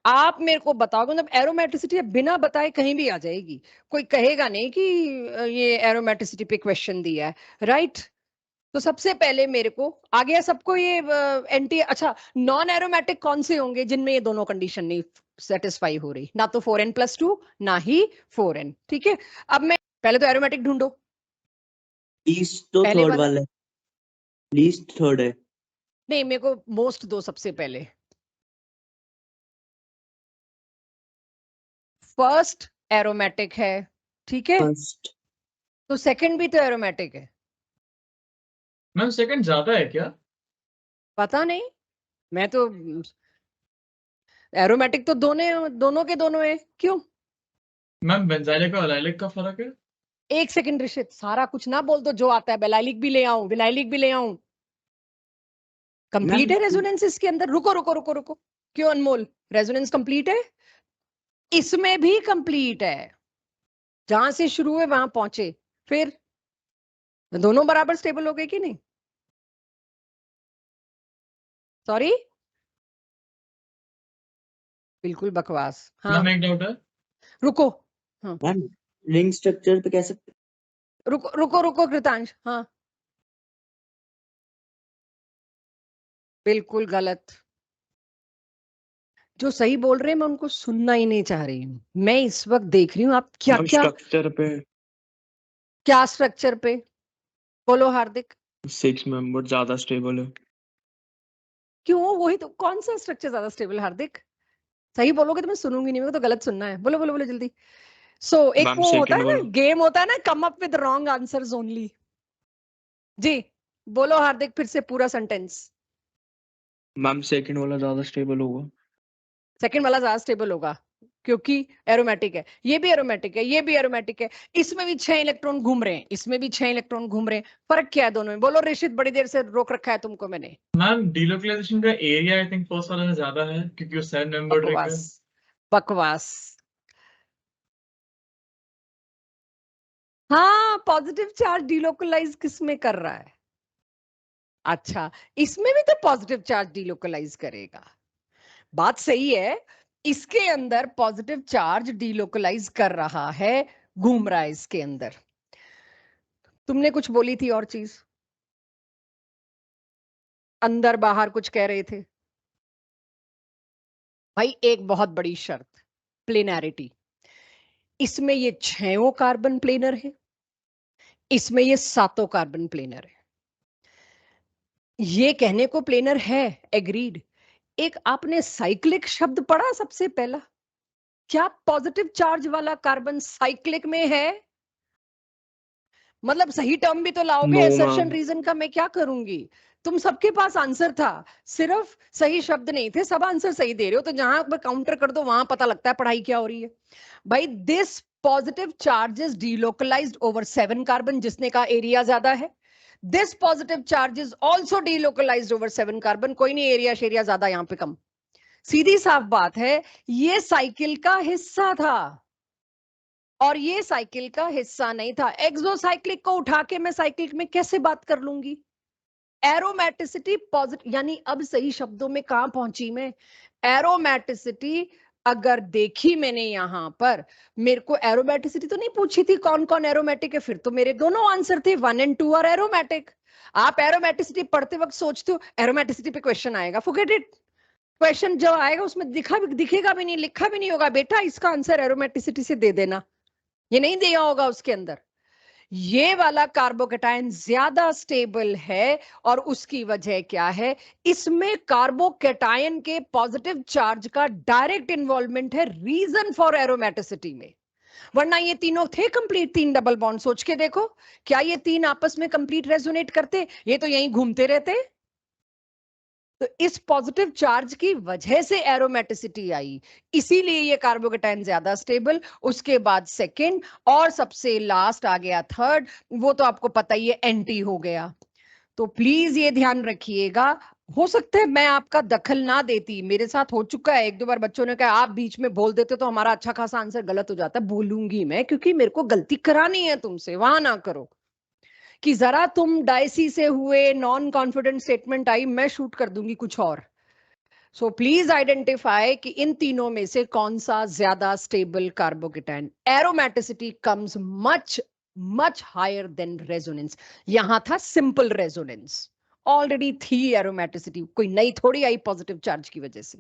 आप मेरे को बताओगे, मतलब एरोमेटिसिटी बिना बताए कहीं भी आ जाएगी, कोई कहेगा नहीं कि ये एरोमेटिसिटी पे क्वेश्चन दिया है। राइट, तो सबसे पहले मेरे को आ गया सबको ये एंटी, अच्छा नॉन एरोमेटिक कौन से होंगे जिनमें ये दोनों कंडीशन नहीं सेटिस्फाई हो रही, ना तो 4n+2 ना ही 4n। ठीक है, अब मैं पहले तो एरोमेटिक ढूंढो। लीस्ट तो पहले थर्ड वाला वाला है, लीस्ट थर्ड है। नहीं, मेरे को मोस्ट दो सबसे पहले। फर्स्ट एरोमेटिक है, ठीक है, फर्स्ट तो सेकंड भी तो एरोमेटिक है। मैम सेकंड ज्यादा है क्या? पता नहीं, मैं तो एरोमेटिक तो दोनों के दोनों है, क्यों? मैम बेंजाइलिक और एलाइलिक का फर्क है? एक सेकंड ऋषित, सारा कुछ ना बोल दो, जो आता है बेलाइलिक भी ले आऊं, विनाइलिक भी ले आऊं, कंप्लीट मैम। है रेजोनेंस इसके अंदर। रुको रुको रुको रुको, क्यों अनमोल, रेजोनेंस कंप्लीट है, इसमें भी कंप्लीट है, जहां से शुरू है वहां पहुंचे। फिर दोनों बराबर स्टेबल हो गए कि नहीं? सॉरी, बिल्कुल बकवास। हाँ मैम एक डाउट है। रुको, हाँ मैम रिंग स्ट्रक्चर पे कैसे? रुको रुको रुको कृतांश, हाँ बिल्कुल गलत। जो सही बोल रहे हैं मैं उनको सुनना ही नहीं चाह रही हूँ। मैं इस वक्त देख रही हूँ आप क्या मैम क्या स्ट्रक्चर पे क्या स्ट्रक्चर पे, बोलो हार्दिक। 6 मेंबर ज्यादा स्टेबल है। क्यों, वही तो, कौन सा स्ट्रक्चर ज्यादा स्टेबल हार्दिक? सही बोलोगे तो मैं सुनूंगी नहीं, मेरे को तो गलत सुनना है। बोलो बोलो बोलो जल्दी। एक मैम वो होता सेकंड है ना, वाला। गेम होता है ना, come up with wrong answers only. जी बोलो हार्दिक, फिर से पूरा सेंटेंस। मैम सेकंड वाला ज्यादा स्टेबल होगा। सेकंड वाला ज्यादा स्टेबल होगा क्योंकि एरोमेटिक है, ये भी एरोमेटिक है, ये भी एरोमेटिक है, इसमें भी 6 इलेक्ट्रॉन घूम रहे हैं, इसमें भी 6 इलेक्ट्रॉन घूम रहे हैं। फर्क क्या है दोनों में? बोलो ऋषित, बड़ी देर से रोक रखा है तुमको मैंने। मैम डिलोकलाइजेशन का एरिया आई थिंक फर्स्ट वाले में ज्यादा है क्योंकि वो 7 मेंबर्ड रिंग है। बकवास बकवास। हाँ, पॉजिटिव चार्ज डिलोकलाइज किस में कर रहा है? अच्छा, इसमें भी तो पॉजिटिव चार्ज डिलोकलाइज करेगा, बात सही है। इसके अंदर पॉजिटिव चार्ज डिलोकलाइज कर रहा है, घूम रहा है इसके अंदर। तुमने कुछ बोली थी और चीज, अंदर बाहर कुछ कह रहे थे भाई। एक बहुत बड़ी शर्त, प्लेनैरिटी। इसमें ये 6 कार्बन प्लेनर है, इसमें ये 7 कार्बन प्लेनर है। ये कहने को प्लेनर है, एग्रीड। एक आपने साइक्लिक शब्द पढ़ा सबसे पहला? क्या पॉजिटिव चार्ज वाला कार्बन साइक्लिक में है? मतलब सही टर्म भी तो लाओगे, नो एसर्शन मैम। रीजन का मैं क्या करूंगी? तुम सबके पास आंसर था, सिर्फ सही शब्द नहीं थे, सब आंसर सही दे रहे हो, तो जहां पर काउंटर कर दो वहां पता लगता है पढ़ाई क्या हो रही है। भाई this positive charge is delocalised over 7 carbon, जिसने का एरिया ज्यादा है। This positive charge is also delocalised over 7 carbon, कोई नहीं एरिया शेरिया ज्यादा यहां पे कम। सीधी साफ बात है, ये साइकिल का हिस्सा था और ये साइकिल का हिस्सा नहीं था। एक्सोसाइक्लिक को उठा के मैं साइक्लिक में कैसे बात कर लूंगी? एरोमेटिसिटी पॉजिटिव, यानी अब सही शब्दों में कहां पहुंची मैं? एरोमेटिसिटी अगर देखी मैंने यहां पर, मेरे को एरोमेटिसिटी तो नहीं पूछी थी कौन कौन एरोमेटिक है, फिर तो मेरे दोनों आंसर थे 1 और 2 आर एरोमेटिक। आप एरोमेटिसिटी पढ़ते वक्त सोचते हो एरोमेटिसिटी पे क्वेश्चन आएगा, फॉरगेट इट। क्वेश्चन जो आएगा उसमें दिखेगा भी नहीं, लिखा भी नहीं होगा, बेटा इसका आंसर एरोमेटिसिटी से दे देना, ये नहीं दिया होगा उसके अंदर। ये वाला कार्बोकेटायन ज्यादा स्टेबल है और उसकी वजह क्या है? इसमें कार्बोकेटायन के पॉजिटिव चार्ज का डायरेक्ट इन्वॉल्वमेंट है, रीजन फॉर एरोमेटिसिटी में। वरना ये तीनों थे कंप्लीट, 3 डबल बॉन्ड, सोच के देखो, क्या ये 3 आपस में कंप्लीट रेजोनेट करते? ये तो यहीं घूमते रहते। तो इस पॉजिटिव चार्ज की वजह से एरोमेटिसिटी आई, इसीलिए ये कार्बोकेटाइन ज्यादा स्टेबल, उसके बाद सेकंड, और सबसे लास्ट आ गया थर्ड, वो तो आपको पता ही है एंटी हो गया। तो प्लीज ये ध्यान रखिएगा, हो सकता है मैं आपका दखल ना देती, मेरे साथ हो चुका है एक दो बार, बच्चों ने कहा आप बीच में बोल देते तो हमारा अच्छा खासा आंसर गलत हो जाता। बोलूंगी मैं, क्योंकि मेरे को गलती करानी है तुमसे, वहां ना करो कि जरा तुम डायसी से हुए, नॉन कॉन्फिडेंट स्टेटमेंट आई, मैं शूट कर दूंगी कुछ और। सो प्लीज आइडेंटिफाई कि इन तीनों में से कौन सा ज्यादा stable carbocation. Aromaticity comes much much higher than resonance. यहां था सिंपल रेजोनेंस, ऑलरेडी थी एरोमेटिसिटी, कोई नई थोड़ी आई पॉजिटिव चार्ज की वजह से।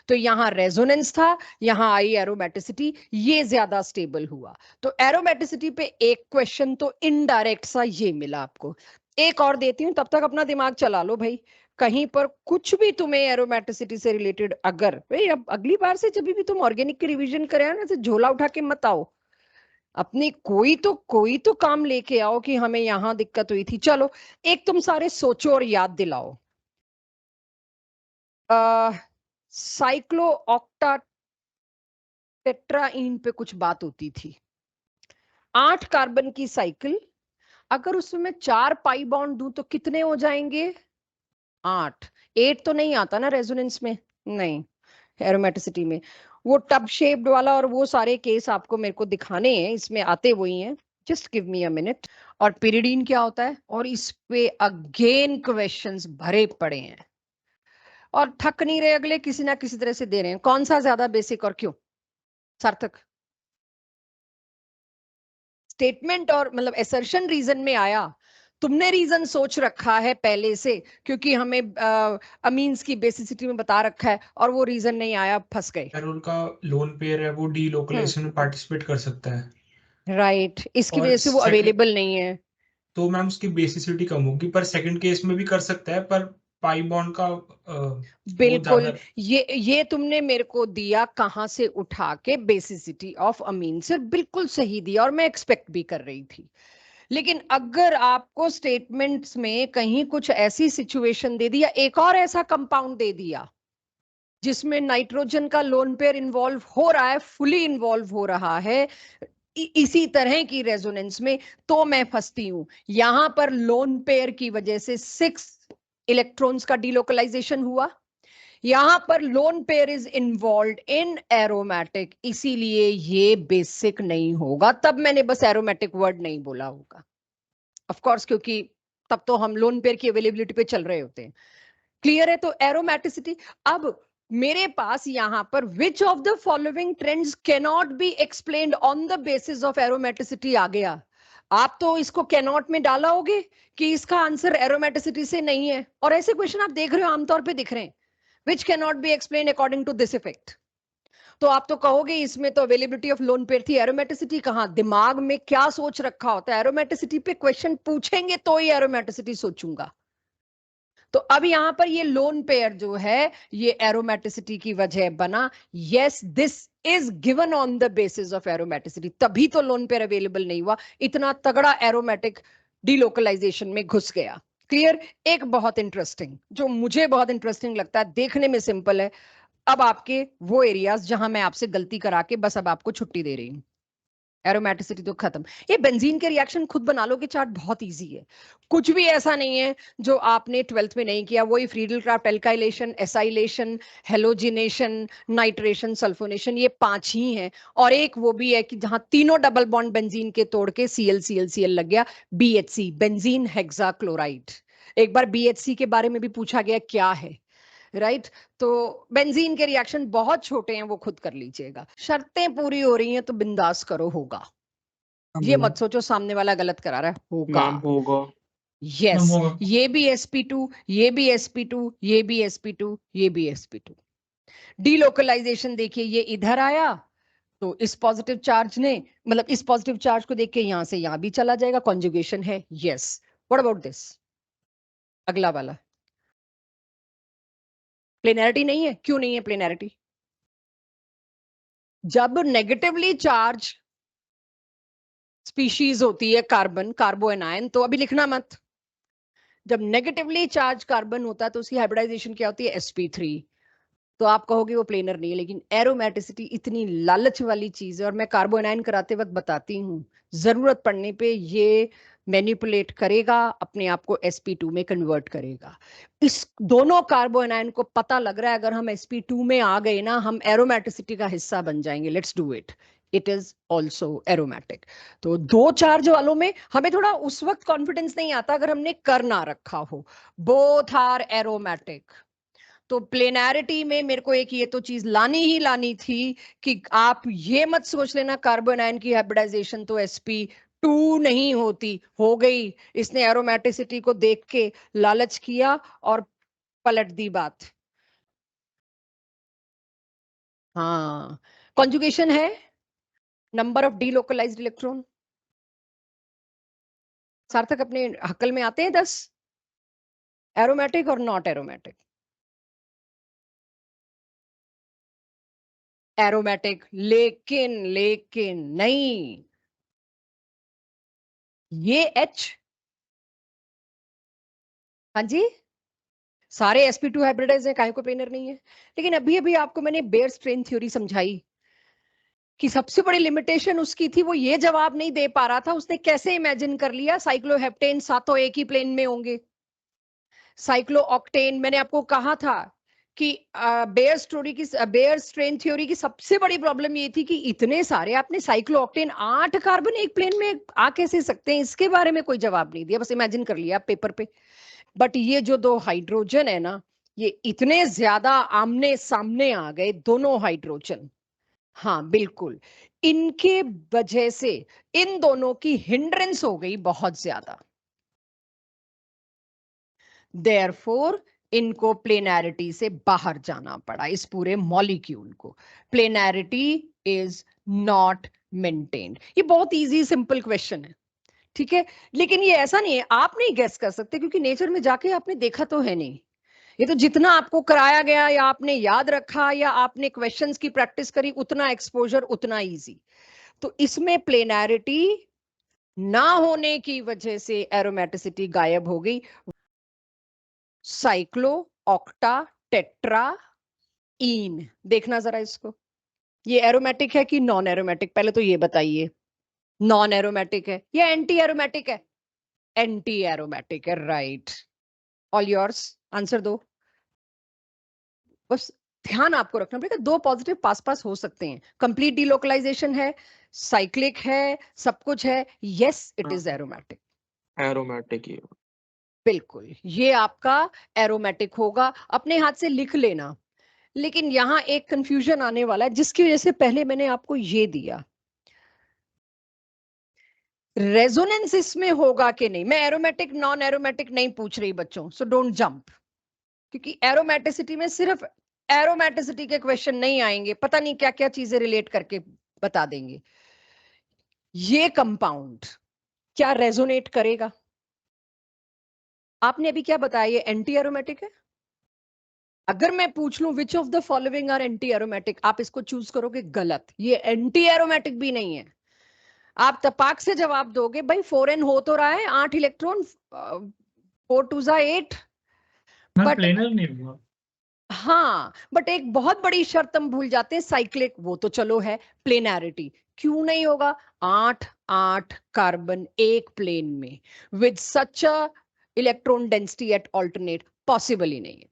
तो यहां रेजोनेंस था, यहां आई एरोमेटिसिटी, ये ज्यादा स्टेबल हुआ। तो एरोमेटिसिटी पे एक क्वेश्चन तो इनडायरेक्ट सा ये मिला आपको। एक और देती हूं, तब तक अपना दिमाग चला लो भाई। कहीं पर कुछ भी तुम्हें एरोमेटिसिटी से रिलेटेड, अगर भाई अब अगली बार से जब भी तुम ऑर्गेनिक की रिवीजन करे ना, तो झोला उठा के मत आओ, अपनी कोई तो काम लेके आओ कि हमें यहां दिक्कत हुई थी। चलो एक तुम सारे सोचो और याद दिलाओ। साइक्लो ऑक्टा टेट्राइन पे कुछ बात होती थी। 8 कार्बन की साइकिल, अगर उसमें 4 पाई बॉन्ड दूं तो कितने हो जाएंगे? 8। 8 तो नहीं आता ना रेजोनेंस में, नहीं, एरोमेटिसिटी में। वो टब शेप्ड वाला और वो सारे केस आपको मेरे को दिखाने हैं, इसमें आते वही हैं। Just give me a minute. और पिरिडीन क्या होता है, और इस पे अगेन क्वेश्चंस भरे पड़े हैं, और थक नहीं रहे अगले, किसी ना किसी तरह से दे रहे हैं। कौन सा ज्यादा बेसिक और क्यों? सार्थक, स्टेटमेंट और मतलब एसर्शन रीजन में आया, तुमने रीजन सोच रखा है पहले से, क्योंकि हमें अमीन्स की बेसिसिटी में बता रखा है, और वो रीजन नहीं आया, फंस गए। पैरोल का लोन पेयर है वो डीलोकलाइजेशन में पार्टिसिपेट कर सकता है राइट, इसकी और वजह से वो सेकंड अवेलेबल नहीं है। तो मैम उसकी बेसिसिटी कम होगी, पर सेकंड केस में भी कर सकता है, पर पाई बॉन्ड का वो बिल्कुल, ज्यादा। ये तुमने मेरे को दिया कहां से उठा के, बेसिसिटी ऑफ अमीन से, बिल्कुल सही दिया, और मैं एक्सपेक्ट भी कर रही थी। लेकिन अगर आपको स्टेटमेंट्स में कहीं कुछ ऐसी सिचुएशन दे दिया, एक और ऐसा कंपाउंड दे दिया जिसमें नाइट्रोजन का लोन पेयर इन्वॉल्व हो रहा है, फुली इन्वॉल्व हो रहा है इसी तरह की रेजोनेंस में, तो मैं फंसती हूं। यहां पर लोन पेयर की वजह से 6 इलेक्ट्रॉन्स का डिलोकलाइजेशन हुआ, यहां पर lone pair is involve in aromatic, इसीलिए ये बेसिक नहीं होगा। तब मैंने बस एरोमेटिक वर्ड नहीं बोला होगा, ऑफ कोर्स, क्योंकि तब तो हम लोन पेयर की अवेलेबिलिटी पे चल रहे होते हैं। क्लियर है? तो एरोमेटिसिटी। अब मेरे पास यहां पर which of the following trends cannot be explained on the basis of aromaticity आ गया। आप तो इसको कैनॉट में डालोगे कि इसका आंसर एरोमेटिसिटी से नहीं है, और ऐसे क्वेश्चन आप देख रहे हो आमतौर पे दिख रहे हैं, which cannot be explain according to this effect. तो आप तो कहोगे इसमें तो अवेलेबिलिटी ऑफ लोन पेयर थी, एरोमेटिसिटी कहां? दिमाग में क्या सोच रखा होता है, एरोमेटिसिटी पे क्वेश्चन पूछेंगे तो ही एरोमेटिसिटी सोचूंगा। तो अब यहां पर ये लोन पेयर जो है, ये एरोमेटिसिटी की वजह बना। Yes, this is given on the basis of aromaticity, तभी तो लोन पेयर अवेलेबल नहीं हुआ, इतना तगड़ा एरोमेटिक डिलोकलाइजेशन में घुस गया। क्लियर? एक बहुत इंटरेस्टिंग, जो मुझे बहुत इंटरेस्टिंग लगता है, देखने में सिंपल है, अब आपके वो एरियाज जहां मैं आपसे गलती करा के बस अब आपको छुट्टी दे रही हूं। एरोमेटिसिटी तो खत्म। ये बेंजीन के रिएक्शन खुद बना लोगे चार्ट, बहुत इजी है, कुछ भी ऐसा नहीं है जो आपने 12th में नहीं किया। वही Friedel craft, alkylation, acylation, halogenation, nitration, sulphonation, ये 5 ही हैं। और एक वो भी है कि जहां तीनों डबल बॉन्ड बेंजीन के तोड़ के CL लग गया, BHC, बेंजीन हेक्साक्लोराइड। एक बार BHC के बारे में भी पूछा गया क्या है, राइट? तो बेंजीन के रिएक्शन बहुत छोटे हैं, वो खुद कर लीजिएगा। शर्तें पूरी हो रही हैं तो बिंदास करो, होगा। ये मत सोचो सामने वाला गलत करा रहा है, होगा। मैम होगा। यस, होगा। ये भी sp2, ये भी sp2, ये भी sp2, ये भी sp2। डीलोकलाइजेशन देखिए, ये इधर आया तो इस पॉजिटिव चार्ज ने, मतलब इस पॉजिटिव चार्ज को देख के यहां से यहां भी चला जाएगा, कॉन्जुगेशन है। Yes, what about this? अगला वाला प्लेनैरिटी नहीं है। क्यों नहीं है प्लेनैरिटी? जब नेगेटिवली चार्ज स्पीशीज होती है कार्बन, कार्बो एनायन, तो अभी लिखना मत, जब नेगेटिवली चार्ज कार्बन होता है तो उसकी हाइब्रिडाइजेशन क्या होती है, sp3। तो आप कहोगे वो प्लेनर नहीं है, लेकिन एरोमेटिसिटी इतनी लालच वाली चीज है, और मैं कार्बोनाइन कराते वक्त बताती हूँ, जरूरत पड़ने पे ये मैनिपुलेट करेगा, अपने आप को sp2 में कन्वर्ट करेगा। इस दोनों कार्बोनाइन को पता लग रहा है अगर हम sp2 में आ गए ना, हम एरोमेटिसिटी का हिस्सा बन जाएंगे। Let's do it, it is also aromatic. तो दो चार्ज वालों में हमें थोड़ा उस वक्त कॉन्फिडेंस नहीं आता अगर हमने कर ना रखा हो, बोथ आर एरोमेटिक। तो प्लेनैरिटी में मेरे को एक ये तो चीज लानी ही लानी थी कि आप ये मत सोच लेना कार्बोनाइन की हाइब्रिडाइजेशन तो sp2 नहीं होती, हो गई। इसने एरोमेटिसिटी को देख के लालच किया और पलट दी बात। हाँ, कॉन्जुगेशन है, नंबर ऑफ डीलोकलाइज्ड इलेक्ट्रॉन। सार्थक अपने हकल में आते हैं 10, एरोमेटिक और नॉट एरोमेटिक। एरोमेटिक, लेकिन नहीं, ये H, हाँ जी, सारे sp2 हाइब्रिडाइज हैं, काहे को प्लेनर नहीं है। लेकिन अभी अभी आपको मैंने बेयर स्ट्रेन थ्योरी समझाई कि सबसे बड़ी लिमिटेशन उसकी थी, वो ये जवाब नहीं दे पा रहा था, उसने कैसे इमेजिन कर लिया साइक्लोहेप्टेन सातों एक ही प्लेन में होंगे। साइक्लोऑक्टेन, मैंने आपको कहा था कि बेयर स्ट्रेन थ्योरी की सबसे बड़ी प्रॉब्लम ये थी कि इतने सारे आपने साइक्लोऑक्टेन 8 कार्बन एक प्लेन में आ कैसे सकते हैं, इसके बारे में कोई जवाब नहीं दिया, बस इमेजिन कर लिया पेपर पे। बट ये जो दो हाइड्रोजन है ना, ये इतने ज्यादा आमने सामने आ गए दोनों हाइड्रोजन, हाँ बिल्कुल, इनके वजह से इन दोनों की हिंड्रेंस हो गई बहुत ज्यादा। देयरफॉर इनको प्लेनैरिटी से बाहर जाना पड़ा, इस पूरे मॉलिक्यूल को। Planarity is not maintained. ये बहुत इजी सिंपल क्वेश्चन है, ठीक है, लेकिन ये ऐसा नहीं है आप नहीं गेस कर सकते, क्योंकि नेचर में जाके आपने देखा तो है नहीं। ये तो जितना आपको कराया गया या आपने याद रखा या आपने क्वेश्चंस की प्रैक्टिस करी, उतना एक्सपोजर उतना इजी। तो इसमें प्लेनैरिटी ना होने की वजह से एरोमेटिसिटी गायब हो गई। साइक्लो ऑक्टा टेट्रा इन, देखना जरा इसको, ये एरोमेटिक है कि नॉन एरोमेटिक, पहले तो ये बताइए। नॉन एरोमेटिक है या एंटी एरोमेटिक है? एंटी एरोमेटिक है, राइट। ऑल योर्स, आंसर दो। बस ध्यान आपको रखना पड़ेगा, दो पॉजिटिव पास पास हो सकते हैं, कंप्लीट डीलोकलाइजेशन है, साइक्लिक है, सब कुछ है, yes it is aromatic. Aromatic ही होगा। बिल्कुल, ये आपका एरोमेटिक होगा, अपने हाथ से लिख लेना। लेकिन यहां एक कंफ्यूजन आने वाला है, जिसकी वजह से पहले मैंने आपको ये दिया, रेजोनेंस इसमें होगा कि नहीं। मैं एरोमेटिक नॉन एरोमेटिक नहीं पूछ रही बच्चों, सो डोंट जंप, क्योंकि एरोमेटिसिटी में सिर्फ एरोमेटिसिटी के क्वेश्चन नहीं आएंगे, पता नहीं क्या क्या चीजें रिलेट करके बता देंगे। ये कंपाउंड क्या रेजोनेट करेगा? आपने अभी क्या बताया, ये एंटी एरोमेटिक है। अगर मैं पूछ लूं which of the following are anti aromatic, आप इसको चूज करोगे गलत, ये एंटी एरोमेटिक भी नहीं है। आप तपाक से जवाब दोगे भाई 4n हो तो रहा है, 8 इलेक्ट्रॉन, 4 2 8, बट प्लेनर नहीं हुआ। हाँ, बट एक बहुत बड़ी शर्त हम भूल जाते हैं, साइक्लिक, वो तो चलो है, प्लेनैरिटी क्यों नहीं होगा? 8 कार्बन एक प्लेन में with such a electron density at alternate, possible ही नहीं है।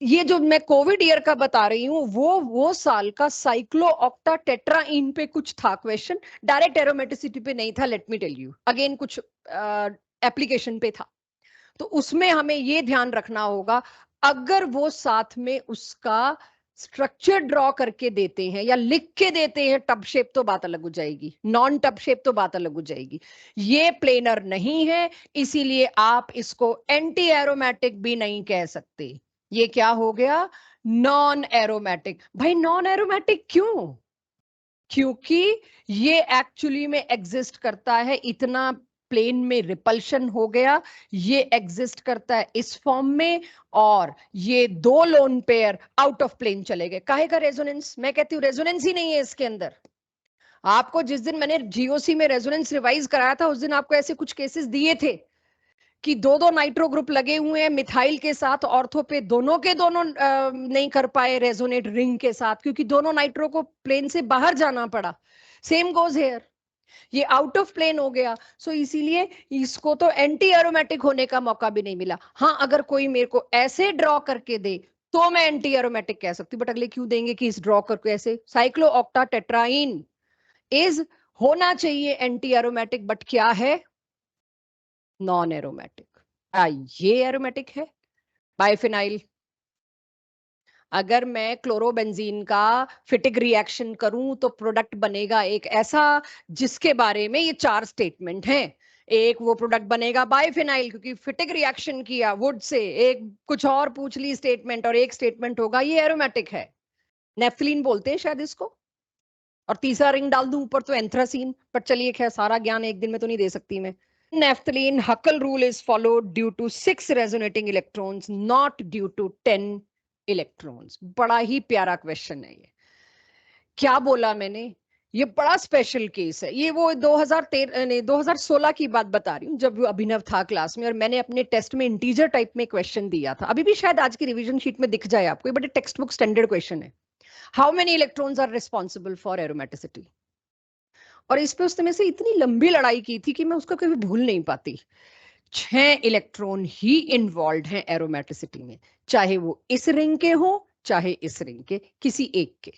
ये जो मैं कोविड ईयर का बता रही हूँ, वो साल का साइक्लो ऑक्टा टेट्राइन पे कुछ था क्वेश्चन, डायरेक्ट एरोमेटिसिटी पे नहीं था। Let me tell you again, कुछ एप्लीकेशन पे था। तो उसमें हमें ये ध्यान रखना होगा, अगर वो साथ में उसका स्ट्रक्चर ड्रॉ करके देते हैं या लिख के देते हैं टब शेप, तो बात अलग हो जाएगी, नॉन टब शेप तो बात अलग हो जाएगी। ये प्लेनर नहीं है, इसीलिए आप इसको एंटी एरोमेटिक भी नहीं कह सकते। ये क्या हो गया? Non aromatic. भाई नॉन एरोमेटिक क्यों? क्योंकि ये एक्चुअली में एग्जिस्ट करता है, इतना प्लेन में रिपल्शन हो गया, ये एग्जिस्ट करता है इस फॉर्म में, और ये दो lone pair out of plane चले गए। काहे का रेजोनेंस? मैं कहती हूँ रेजोनेंस ही नहीं है इसके अंदर। आपको जिस दिन मैंने जीओसी में रेजोनेंस रिवाइज कराया था, उस दिन आपको ऐसे कुछ केसेस दिए थे कि दो नाइट्रो ग्रुप लगे हुए हैं मिथाइल के साथ ऑर्थो पे, दोनों के दोनों नहीं कर पाए रेजोनेट रिंग के साथ क्योंकि दोनों नाइट्रो को प्लेन से बाहर जाना पड़ा. सेम गोज हेयर, ये आउट ऑफ प्लेन हो गया. सो इसीलिए इसको तो एंटी एरोमेटिक होने का मौका भी नहीं मिला. हाँ, अगर कोई मेरे को ऐसे ड्रॉ करके दे तो मैं एंटी एरोमेटिक कह सकती हूँ, बट अगले क्यों देंगे कि इस ड्रॉ करके ऐसे. साइक्लोऑक्टा टेट्राइन इज होना चाहिए एंटी एरोमेटिक, बट क्या है? Non aromatic. ये एरोमेटिक है. बाइफिनाइल, अगर मैं क्लोरोबेंजीन का फिटिक रिएक्शन करूं तो प्रोडक्ट बनेगा एक ऐसा जिसके बारे में ये 4 स्टेटमेंट हैं. एक वो प्रोडक्ट बनेगा बाइफिनाइल क्योंकि फिटिक रिएक्शन किया वुड से, एक कुछ और पूछ ली स्टेटमेंट और एक स्टेटमेंट होगा ये एरोमेटिक है. नेफ्थलीन बोलते हैं शायद इसको, और तीसरा रिंग डाल दूं ऊपर तो एंथ्रासीन. पर चलिए खैर, सारा ज्ञान एक दिन में तो नहीं दे सकती मैं. Naphthalene Huckel rule is followed due to 6 resonating electrons, not due to 10 electrons. बड़ा ही प्यारा क्वेश्चन है ये. क्या बोला मैंने? ये बड़ा स्पेशल केस है. ये वो 2016 की बात बता रही हूँ जब अभिनव था क्लास में और मैंने अपने टेस्ट में इंटीजर टाइप में क्वेश्चन दिया था. अभी भी शायद आज की रिवीजन शीट में दिख जाए आपको, but text book standard question है. How many electrons are responsible for aromaticity? और इस पे उसने में से इतनी लंबी लड़ाई की थी कि मैं उसको कभी भूल नहीं पाती. 6 इलेक्ट्रॉन ही इन्वॉल्व हैं एरोमेटिसिटी में, चाहे वो इस रिंग के हो चाहे इस रिंग के, किसी एक के.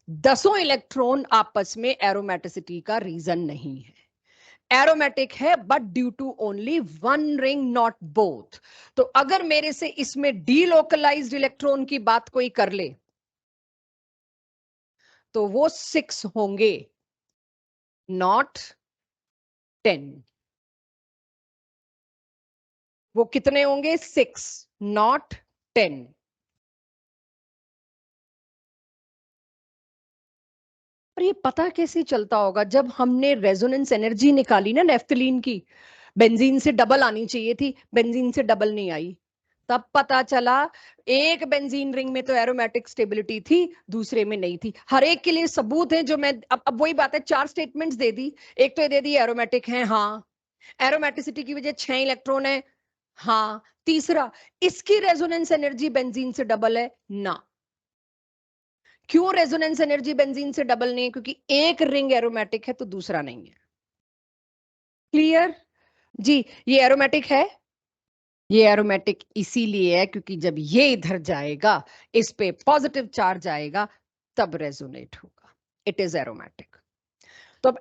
10 इलेक्ट्रॉन आपस में एरोमेटिसिटी का रीजन नहीं है. एरोमेटिक है but due to only 1 ring, not both. तो अगर मेरे से इसमें डीलोकलाइज्ड इलेक्ट्रॉन की बात कोई कर ले तो वो 6 होंगे, नॉट 10. वो कितने होंगे? 6, नॉट 10. पर ये पता कैसे चलता होगा? जब हमने रेजोनेंस एनर्जी निकाली ना नेफ्थलीन की, बेंजीन से डबल आनी चाहिए थी, बेंजीन से डबल नहीं आई. तब पता चला एक बेंजीन रिंग में तो एरोमेटिक स्टेबिलिटी थी, दूसरे में नहीं थी. हर एक के लिए सबूत है जो मैं अब वही बात है, 4 स्टेटमेंट्स दे दी. एक तो ये दे दी एरोमेटिक है, हाँ. एरोमेटिसिटी की वजह 6 इलेक्ट्रॉन है, हाँ. तीसरा, इसकी रेजोनेंस एनर्जी बेंजीन से डबल है ना. क्यों रेजोनेंस एनर्जी बेंजीन से डबल नहीं है? क्योंकि एक रिंग एरोमेटिक है तो दूसरा नहीं है. क्लियर जी? ये एरोमेटिक है. ये एरोमेटिक इसीलिए है क्योंकि जब ये इधर जाएगा, इस पे पॉजिटिव चार्ज आएगा, तब रेजोनेट होगा. It is aromatic. तो अब